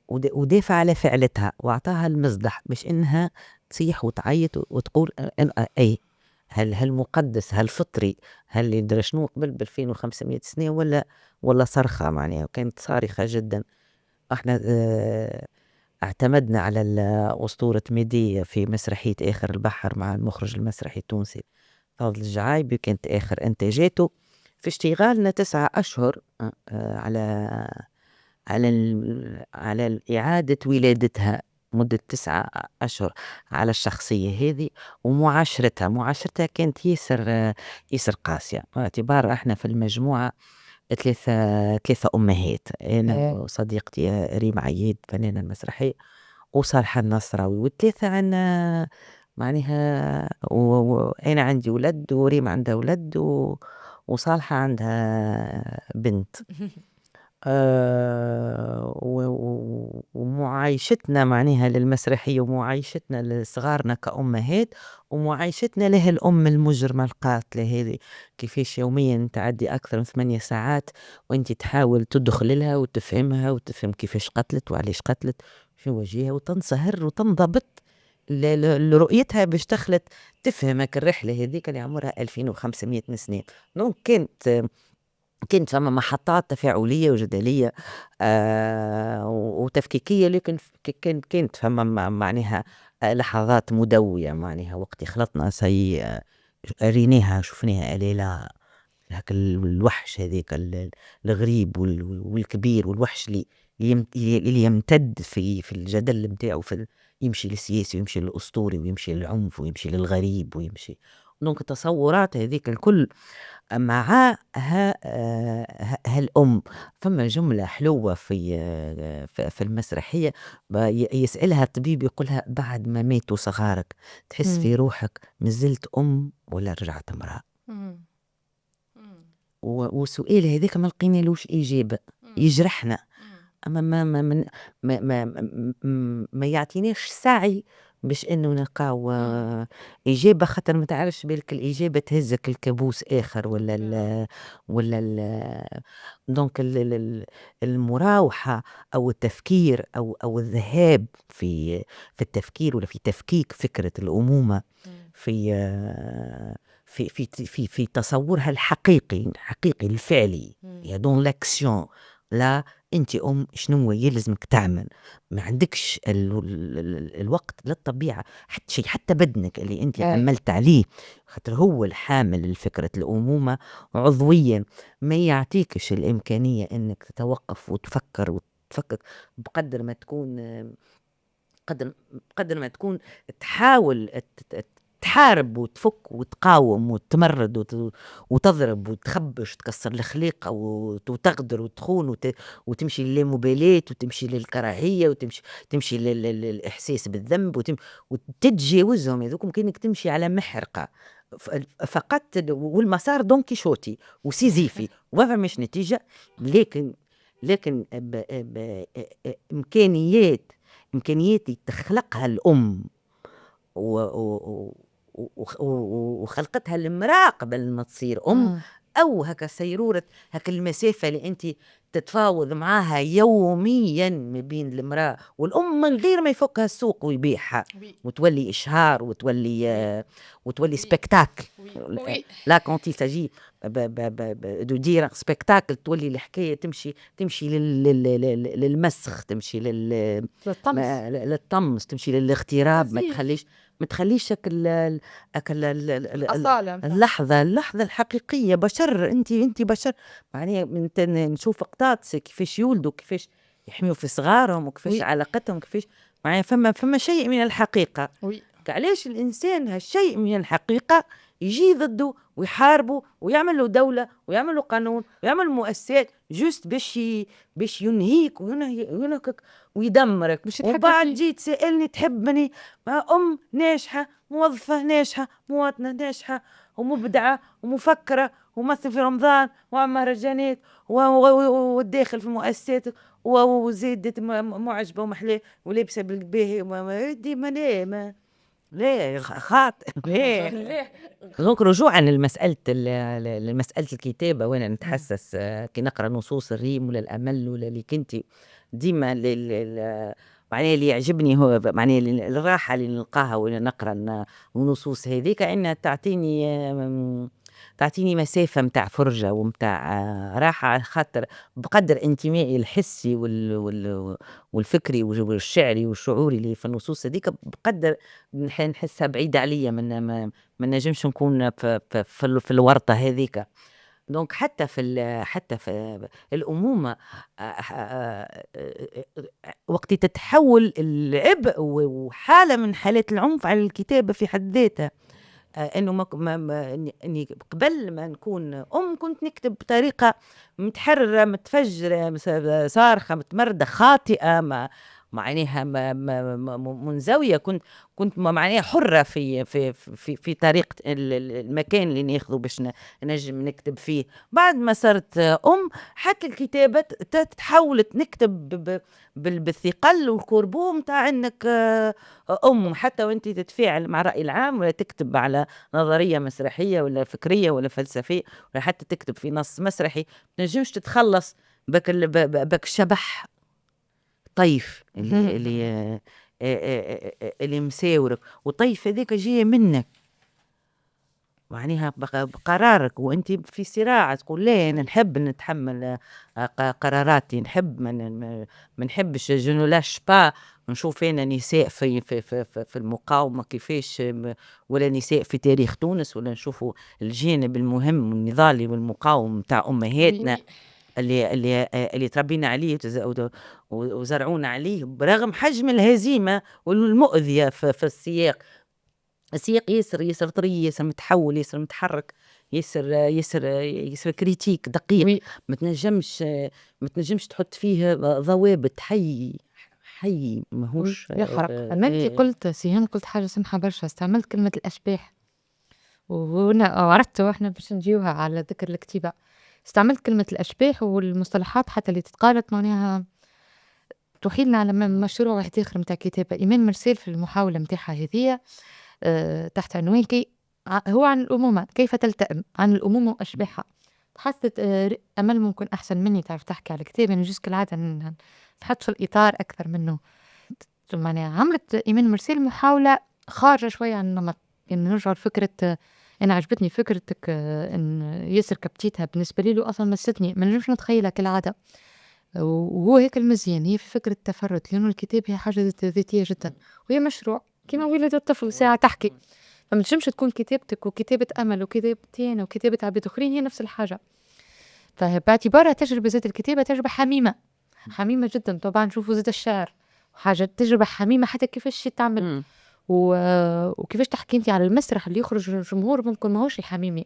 A: ودافع على فعلتها وأعطاها المزدح باش إنها تصيح وتعيط وتقول أي هل مقدس، هل فطري، هل يدري شنو قبل ب 2500 سنة ولا صرخة معناها. وكانت صارخة جدا. احنا اعتمدنا على أسطورة ميدي في مسرحية آخر البحر مع المخرج المسرحي التونسي فاضل الجعايبي. كانت آخر إنتاجاته في اشتغالنا 9 أشهر على إعادة ولادتها مدة 9 أشهر على الشخصية هذه معاشرتها كانت ياسر قاسية. باعتبار احنا في المجموعة ثلاثة أمهات، أنا وصديقتي ريم عياد فنانة المسرحية وصالحة النصراوي، والثلاثة عنا معناها أنا عندي ولد وريم عندها ولد وصالحة عندها بنت. ومعايشتنا معناها للمسرحية ومعايشتنا لصغارنا كأمهات ومعايشتنا له الأم المجرمة القاتلة هذه كيفاش يوميا تعدي أكثر من 8 ساعات وانت تحاول تدخل لها وتفهمها وتفهم كيفاش قتلت وعليش قتلت شو وجهها وتنصهر وتنضبط لرؤيتها باش دخلت تفهمك الرحلة هذيك اللي عمرها 2500 سنة. دونك كانت فما محطات تفاعلية وجدلية وتفكيكية، لكن كانت فما معناها لحظات مدوية معناها وقت خلطنا ريناها شفناها ليلة هاك الوحش هذيك الغريب والكبير والوحش اللي يمتد في الجدل متاعه يمشي للسياسي ويمشي للأسطوري ويمشي للعنف ويمشي للغريب ويمشي. دونك التصورات هذيك الكل مع هالأم. فما جملة حلوة في المسرحية يسألها الطبيب يقولها بعد ما ماتوا صغارك تحس في روحك مازلت أم ولا رجعت امرأة؟ وسؤال هذاك ما لقينالوش إجابة يجرحنا، أما ما يعطيناش سعي باش انه نلقاو اجابه، خاطر ما تعرفش بالك الاجابه تهزك الكابوس اخر ولا دونك المراوحه او التفكير او الذهاب في التفكير ولا في تفكيك فكره الامومه في تصورها الحقيقي الفعلي يا دون لاكسيون. لا انت شنو يلزمك تعمل؟ ما عندكش الوقت للطبيعه حتى شيء، حتى بدنك اللي انت عملت عليه، خاطر هو الحامل لفكره الامومه عضويا، ما يعطيكش الامكانيه انك تتوقف وتفكر بقدر ما تكون تحاول تحارب وتفك وتقاوم وتمرد وتضرب وتخبش وتكسر الخليقة وتغدر وتخون وتمشي للمبالاة وتمشي للكراهية وتمشي للإحساس بالذنب وتتجاوزهم هذوك. ممكنك تمشي على محرقة فقط والمسار دون كيشوتي وسيزيفي وما مش نتيجة. لكن إمكانيات تخلقها الأم وخلقتها المرأة قبل ما تصير أم، أو هكا سيرورة هكا المسافة اللي أنت تتفاوض معاها يوميا ما بين المرأة والأم من غير ما يفكها السوق ويبيعها وتولي إشهار وتولي سبكتاكل. لا كونتي تجي دو دير سبكتاكل تولي الحكاية تمشي للمسخ، تمشي للطمس، تمشي للاغتراب، ما تخليش اللحظة الحقيقية. بشر انت بشر معناها نشوف قطاط كيفاش يولدوا كيفاش يحميوا في صغارهم وكيفاش علاقتهم كيفاش معناها فما شيء من الحقيقة. علاش الإنسان هالشيء من الحقيقة يجي ضده ويحاربه ويعمل له دولة ويعمل له قانون ويعمل مؤسسات جوست باش ينهيك وينهكك ويدمرك. وبعد جيت سألني تحبني مع أم ناجحة موظفة ناجحة، مواطنة ناجحة ومبدعة ومفكرة وممثل في رمضان وعمل مهرجانات والداخل في مؤسسات وزادت معجبة ومحلاه ولابسة بالباهي ديما لا خاطئ لا. دونك رجوعا لمسألة الكتابة، وانا نتحسس كي نقرا نصوص الريم ولا الأمل ولا اللي كنتي ديما معناها اللي يعجبني هو معناها الراحة اللي نلقاها وانا نقرا النصوص هذيك، انها تعطيني مسافة متاع فرجة ومتاع راحة، على خاطر بقدر انتمائي الحسي والفكري والشعري والشعوري اللي في النصوص هذيك بقدر نحسها بعيدة عليا، ما نجمش نكون في الورطة هذيك. دونك حتى في الأمومة وقت تتحول العبء وحالة من حالات العنف على الكتابة في حد ذاتها. انه اني قبل ما نكون كنت نكتب بطريقه متحرره متفجره صارخه متمرده خاطئه معناها منزويه، كنت معناها حره في طريقه المكان اللي ناخذه باش نجم نكتب فيه. بعد ما صرت حتى الكتابه تحولت نكتب بالثقل والكربوم متاع انك حتى وانت تتفاعل مع الرأي العام ولا تكتب على نظرية مسرحية ولا فكرية ولا فلسفية ولا حتى تكتب في نص مسرحي، تنجمش تتخلص بك شبح طيف اللي مساورك، وطيف هذيك جاية منك معناها بقرارك وانت في صراع تقول لا انا نحب نتحمل قراراتي، نحب ما نحبش جو لاش با. نشوف انا نساء في المقاومه كيفاش، ولا نساء في تاريخ تونس، ولا نشوفوا الجانب المهم والنضالي والمقاوم تاع امهاتنا اللي تربينا عليه وزرعونا عليه برغم حجم الهزيمه والمؤذيه في السياق ياسر طري، ياسر متحول، ياسر متحرك، ياسر كريتيك دقيق. ما تنجمش تحط فيه ضوابط حي ماهوش
C: يحرق. أما أنت قلت سيهان، قلت حاجة سمحة برشا، استعملت كلمة الأشباح، وهنا عرفت واحنا باش نجيوها على ذكر الكتيبة. استعملت كلمة الأشباح والمصطلحات حتى اللي تتقالت معناها تحيلنا على مشروع واحد آخر متاع كتابة. إيمان مرسال في المحاولة متاعها هذية تحت عنوان هو عن الأمومة كيف تلتئم، عن الأمومة وأشباحها. حسيت أمل ممكن أحسن مني تعرف تحكي على كتاب، يعني جزء كالعادة نحط في الإطار أكثر منه. معناها عملت إيمان مرسال محاولة خارجة شوية عن النمط، يعني نرجع لفكرة أنا عجبتني فكرتك إن ياسر كبتيتها بالنسبة لي أصلا مستني ما نجمش نتخيلها كالعادة، وهو هيك المزيان هي في فكرة التفرد، لأنه الكتاب هي حاجة ذاتية جدا وهي مشروع كما ولد الطفل ساعة تحكي، فما تنجمش تكون كتابتك وكتابة أمل وكتابتين وكتابة عباد أخرين هي نفس الحاجة. فباعتبارها تجربة ذات الكتابة تجربة حميمة جدا. طبعا نشوفوا ذات الشعر حاجة تجربة حميمة حتى كيفاش تعمل وكيفاش تحكي انت على المسرح اللي يخرج الجمهور ممكن ماهوش حميمي،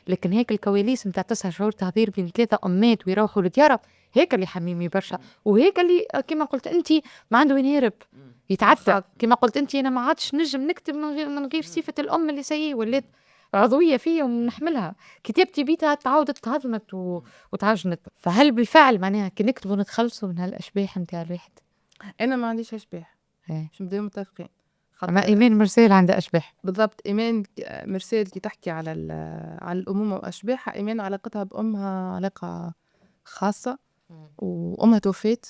C: لكن هيك الكواليس متاع 9 شهور تحضير بين 3 أمات ويروحوا لديارهم هيك اللي حميمي برشا، وهيك اللي كما قلت انت ما عنده وين يهرب يتعدى. كما قلت انت انا ما عادش نجم نكتب من غير صفة الأم اللي سيء ولات عضوية فيها ونحملها. كتابتي بيتها تعاودت تهضمت وتعجنت. فهل بالفعل معناها كي نكتبوا نتخلصوا من هالأشباح نتاع الواحد؟
B: انا ما عنديش أشباح، مش نبداو متفقين.
C: أما إيمان مرسال عندها أشباح
B: بالضبط. إيمان مرسال كي تحكي على الأمومة وأشباحها، إيمان علاقتها بأمها علاقة خاصة وأمها توفيت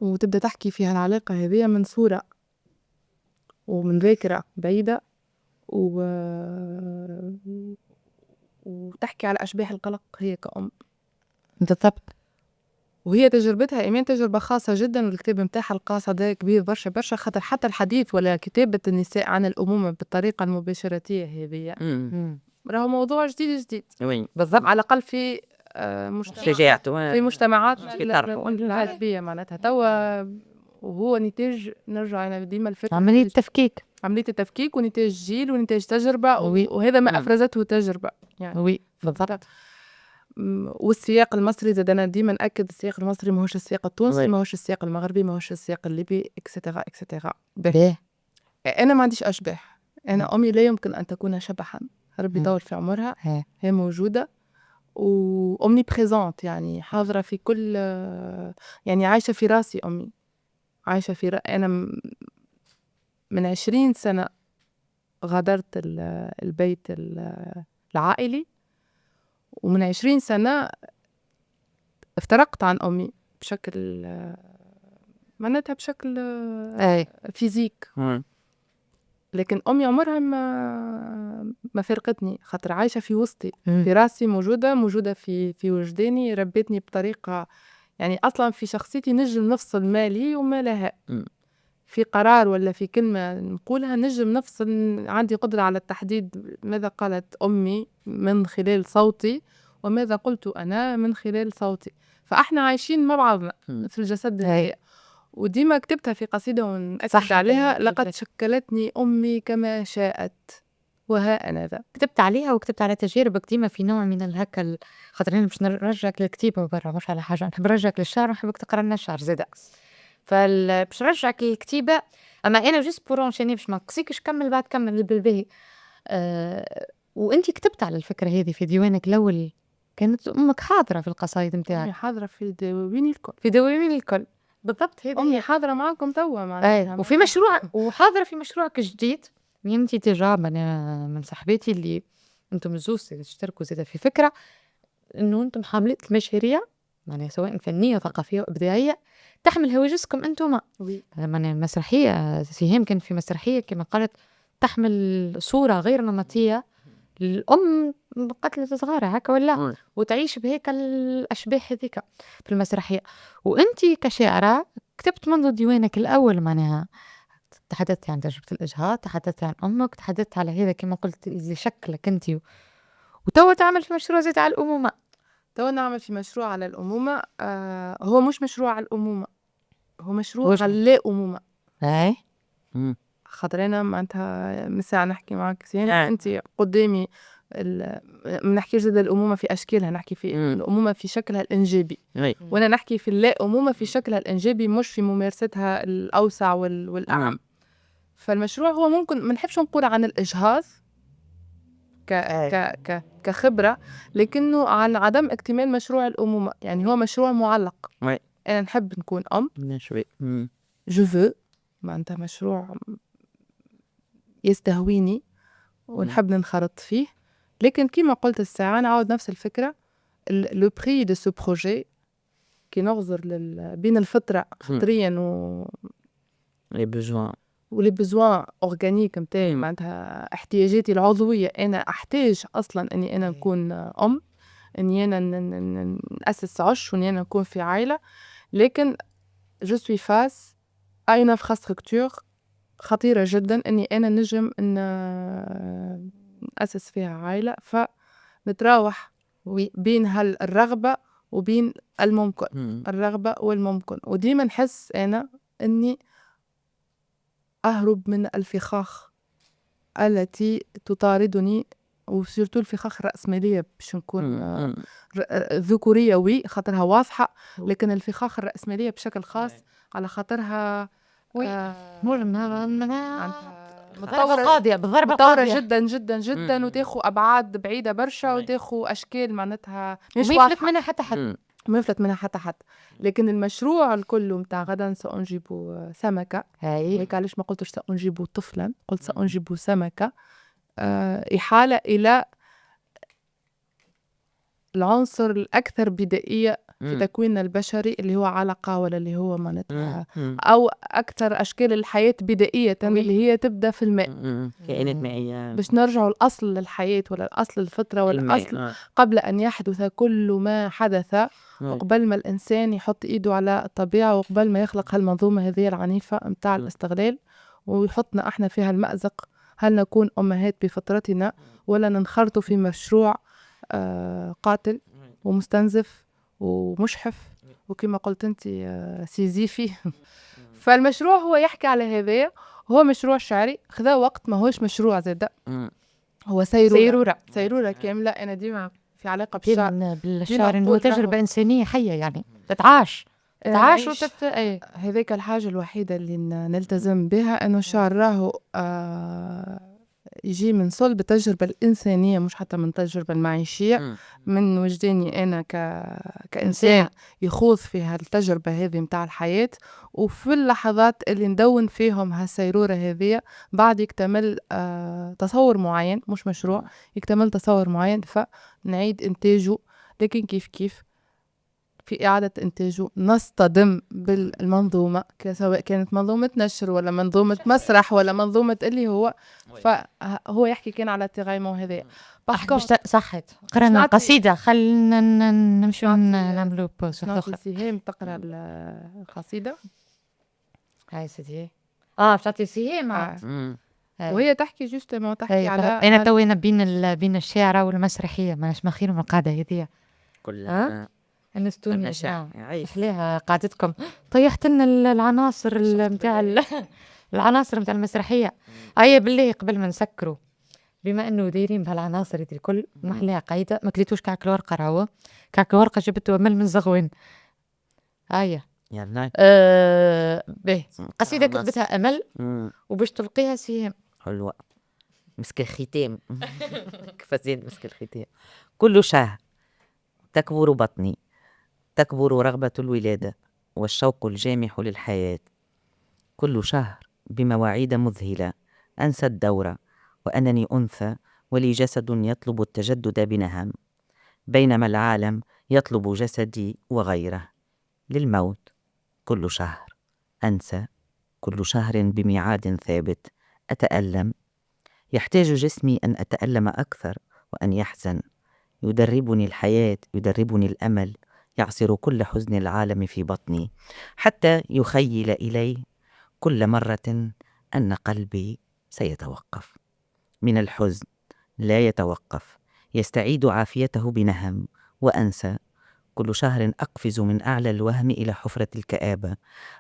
B: وتبدأ تحكي فيها العلاقة هذه من صورة ومن ذاكرة بعيدة وتحكي على أشباح القلق هي كأم
C: بالضبط.
B: وهي تجربتها إيمان تجربة خاصة جدا، والكتاب متاعها القاصة ده كبير برشا خاطر حتى الحديث ولا كتابة النساء عن الأمومة بالطريقة المباشرتية هذه راهو موضوع جديد بالضبط، على الأقل في في مجتمعات العربية معناتها توا، وهو نتاج نرجع أنا ديما الفكرة
C: عملية التفكيك
B: ونتاج جيل ونتاج تجربة وهذا ما أفرزته تجربة يعني
C: بالضبط.
B: والسياق المصري زاد أنا ديما أكد السياق المصري ماهوش السياق التونسي ماهوش السياق المغربي ماهوش السياق الليبي اكسترا.
C: بيه
B: أنا ما عنديش أشباح أنا أمي لا يمكن أن تكون شبحا، ربي يطول في عمرها، هي موجودة وأمي بريزونت، يعني حاضرة في كل، يعني عايشة في راسي. أمي عايشة في أنا من 20 سنة غادرت البيت العائلي، ومن 20 سنة افترقت عن أمي بشكل معناتها بشكل فيزيك. لكن أمي عمرها ما فرقتني، خاطر عايشة في وسطي، في راسي، موجودة في وجداني، ربتني بطريقة يعني أصلا في شخصيتي نجم نفصل مالي وما لها. في قرار ولا في كلمة نقولها نجم نفصل، عندي قدرة على التحديد ماذا قالت أمي من خلال صوتي وماذا قلت أنا من خلال صوتي. فإحنا عايشين مع بعضنا في الجسد هي. وديما كتبتها في قصيدة ونأكد عليها: لقد شكلتني أمي كما شاءت وها أنا ذا.
C: كتبت عليها وكتبت على تجاربك ديما في نوع من الهكا، خاطر أنا باش نرجعك للكتيبة برا مش على حاجة، نحب نرجعك للشعر ونحبك تقرا لنا الشعر زادا. باش نرجعك للكتيبة، أما أنا جست بورونشيني باش ما نقصيكش، كمل بعد كمل بالباهي. وأنتي كتبت على الفكرة هذه في ديوانك الأول، كانت أمك حاضرة في القصايد متاعك؟
B: أمي حاضرة في دواوين الكل.
C: في دواوين الكل بالضبط. هذه
B: أمي حاضرة معكم توا معناتها.
C: وفي مشروع وحاضرة في مشروعك الجديد. انتي تجربة من صاحباتي اللي انتم الزوز تشتركوا زيادة في فكرة انه انتم حاملة المشاريع يعني سواء فنية ثقافية وإبداعية تحمل هواجسكم انتم. يعني مسرحية سهام كان في مسرحية كما قالت تحمل صورة غير نمطية الأم قتلت صغارها هكا ولا وتعيش بهيك الأشباح هذيك في المسرحية. وانتي كشاعرة كتبت منذ ديوانك الأول معناها تحدثت عن تجربة الإجهاض، تحدثت عن أمك، تحدثت على هذا كما قلت اللي شكلك أنت، وتوا تعمل في مشروع زيت على الأمومة.
B: توا نعمل في مشروع على الأمومة. هو مش مشروع على الأمومة، هو مشروع على اللا أمومة. خاطر أنا معناتها من ساعة نحكي معك يعني أنت قدامي ما نحكيش زاد الأمومة في أشكالها، نحكي في الأمومة في شكلها الإنجابي، وأنا نحكي في اللا أمومة في شكلها الإنجابي مش في ممارستها الأوسع والأعم. فالمشروع هو ممكن ما نحبش نقول عن الإجهاض كخبرة، لكنه عن عدم اكتمال مشروع الأمومة. يعني هو مشروع معلق. أنا نحب نكون أم، جو فو، معناتها مشروع يستهويني ونحب ننخرط فيه. لكن كما قلت الساعة نعاود نفس الفكرة، لو بري دو سو بروجي كي نغزر بين الفطرة فطريا
A: لي بوزوان
B: ولي بوزوان اورغانيك نتاعي، معناتها احتياجاتي العضويه. انا احتاج اصلا اني انا نكون ام، اني انا ناسس عش، واني انا نكون في عائله. لكن جو سوي فاس ا اون انفراستركتور خطيره جدا اني انا نجم ان ناسس فيها عائله. فنتراوح بين الرغبه وبين الممكن، الرغبه والممكن. وديما نحس انا اني أهرب من الفخاخ التي تطاردني، وسيرتو الفخاخ الرأسمالية باش نكون ذكورية وي خاطرها واضحة، لكن الفخاخ الرأسمالية بشكل خاص على خاطرها متطورة جدا جدا جدا، وتاخو أبعاد بعيدة برشا، وتاخو أشكال معناتها
C: مش واضحة منها حتى حد،
B: ما يفلت منها حتى حد. لكن المشروع الكل متاع غدا سأنجب سمكة، هيك علاش ما قلتش سأنجب طفلا، قلت سأنجب سمكة. إحالة إلى العنصر الأكثر بدائية في تكويننا البشري اللي هو علاقة، ولا اللي هو معناتها أو أكثر أشكال الحياة بدائية اللي هي تبدأ في الماء،
A: كائنات مائية، باش
B: نرجعوا الأصل للحياة ولا الأصل الفطرة والأصل قبل أن يحدث كل ما حدث، وقبل ما الإنسان يحط إيده على الطبيعة، وقبل ما يخلق هالمنظومة هذه العنيفة متاع الاستغلال ويحطنا احنا فيها المأزق. هل نكون أمهات بفطرتنا ولا ننخرط في مشروع قاتل ومستنزف ومشحف وكما قلت انت سيزيفي؟ فالمشروع هو يحكي على هذا، هو مشروع شعري خذا وقت، ما هوش مشروع زاد، هو سيرورة كاملة. أنا ديما في علاقة
C: بالشعر إنه تجربة إنسانية حية، يعني تتعاش
B: هذيك الحاجة الوحيدة اللي نلتزم بها، أنه الشعر راهو يجي من صلب التجربة الإنسانية، مش حتى من التجربة المعيشية، من وجداني أنا كإنسان يخوض في هالتجربة هذه متاع الحياة، وفي اللحظات اللي ندون فيهم هالسيرورة هذه بعد يكتمل تصور معين، مش مشروع، يكتمل تصور معين فنعيد إنتاجه. لكن كيف في إعادة إنتاجه نصطدم بالمنظومة، سواء كانت منظومة نشر ولا منظومة مسرح ولا منظومة اللي هو، فهو يحكي كان على التغيمون هذا.
C: صحت قرأنا قصيدة، خلينا نمشي نعملوا بوز.
B: نعطي سهام تقرأ القصيدة.
C: هاي سيدي بتعطي سهام
B: وهي تحكي جوستمون تحكي على
C: أنا توينا بين الشعرة والمسرحية، ماناش ماخيرهم القاعدة هذه كلها انستوني ليها قاعدتكم. طيحت لنا العناصر متاع العناصر متاع المسرحيه. هيا بالله قبل ما نسكروا، بما انه دايرين بهالعناصر دي الكل محليها قايده، ما كليتوش كعك الورقه راهو كعك الورقه جبته امل من زغوين. هيا
A: يلا
C: باهي قصيده كتبتها امل وباش تلقيها سهام
A: حلوه. مسك الختام كيف زين مسك الختام. كل شهر تكبر بطني، تكبر رغبة الولادة والشوق الجامح للحياة. كل شهر بمواعيد مذهلة أنسى الدورة وأنني أنثى ولي جسد يطلب التجدد بنهم، بينما العالم يطلب جسدي وغيره للموت. كل شهر أنسى، كل شهر بميعاد ثابت أتألم. يحتاج جسمي أن أتألم أكثر وأن يحزن. يدربني الحياة، يدربني الأمل، يعصر كل حزن العالم في بطني حتى يخيل إلي كل مرة أن قلبي سيتوقف من الحزن. لا يتوقف، يستعيد عافيته بنهم وأنسى. كل شهر أقفز من أعلى الوهم إلى حفرة الكآبة،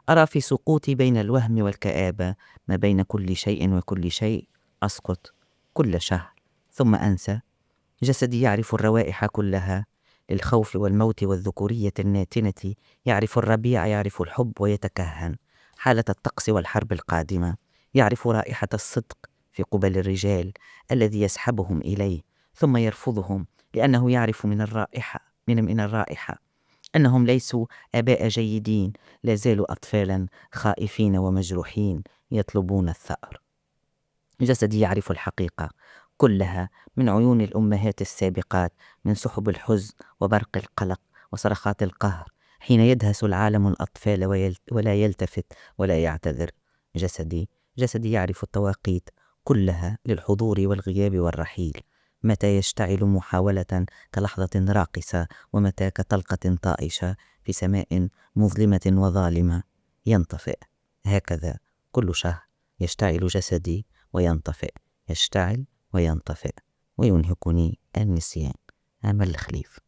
A: أرى في سقوطي بين الوهم والكآبة ما بين كل شيء وكل شيء. أسقط كل شهر ثم أنسى. جسدي يعرف الروائح كلها، للخوف والموت والذكورية الناتنة، يعرف الربيع، يعرف الحب ويتكهن حالة الطقس والحرب القادمة، يعرف رائحة الصدق في قبل الرجال الذي يسحبهم إليه ثم يرفضهم، لأنه يعرف من الرائحة أنهم ليسوا آباء جيدين، لا زالوا أطفالا خائفين ومجروحين يطلبون الثأر. جسدي يعرف الحقيقة كلها من عيون الأمهات السابقات، من سحب الحزن وبرق القلق وصرخات القهر حين يدهس العالم الأطفال ولا يلتفت ولا يعتذر. جسدي يعرف التواقيت كلها للحضور والغياب والرحيل، متى يشتعل محاولة كلحظة راقصة، ومتى كطلقة طائشة في سماء مظلمة وظالمة ينطفئ. هكذا كل شهر يشتعل جسدي وينطفئ، يشتعل وينطفئ، وينهكني النسيان. أمل الخليف.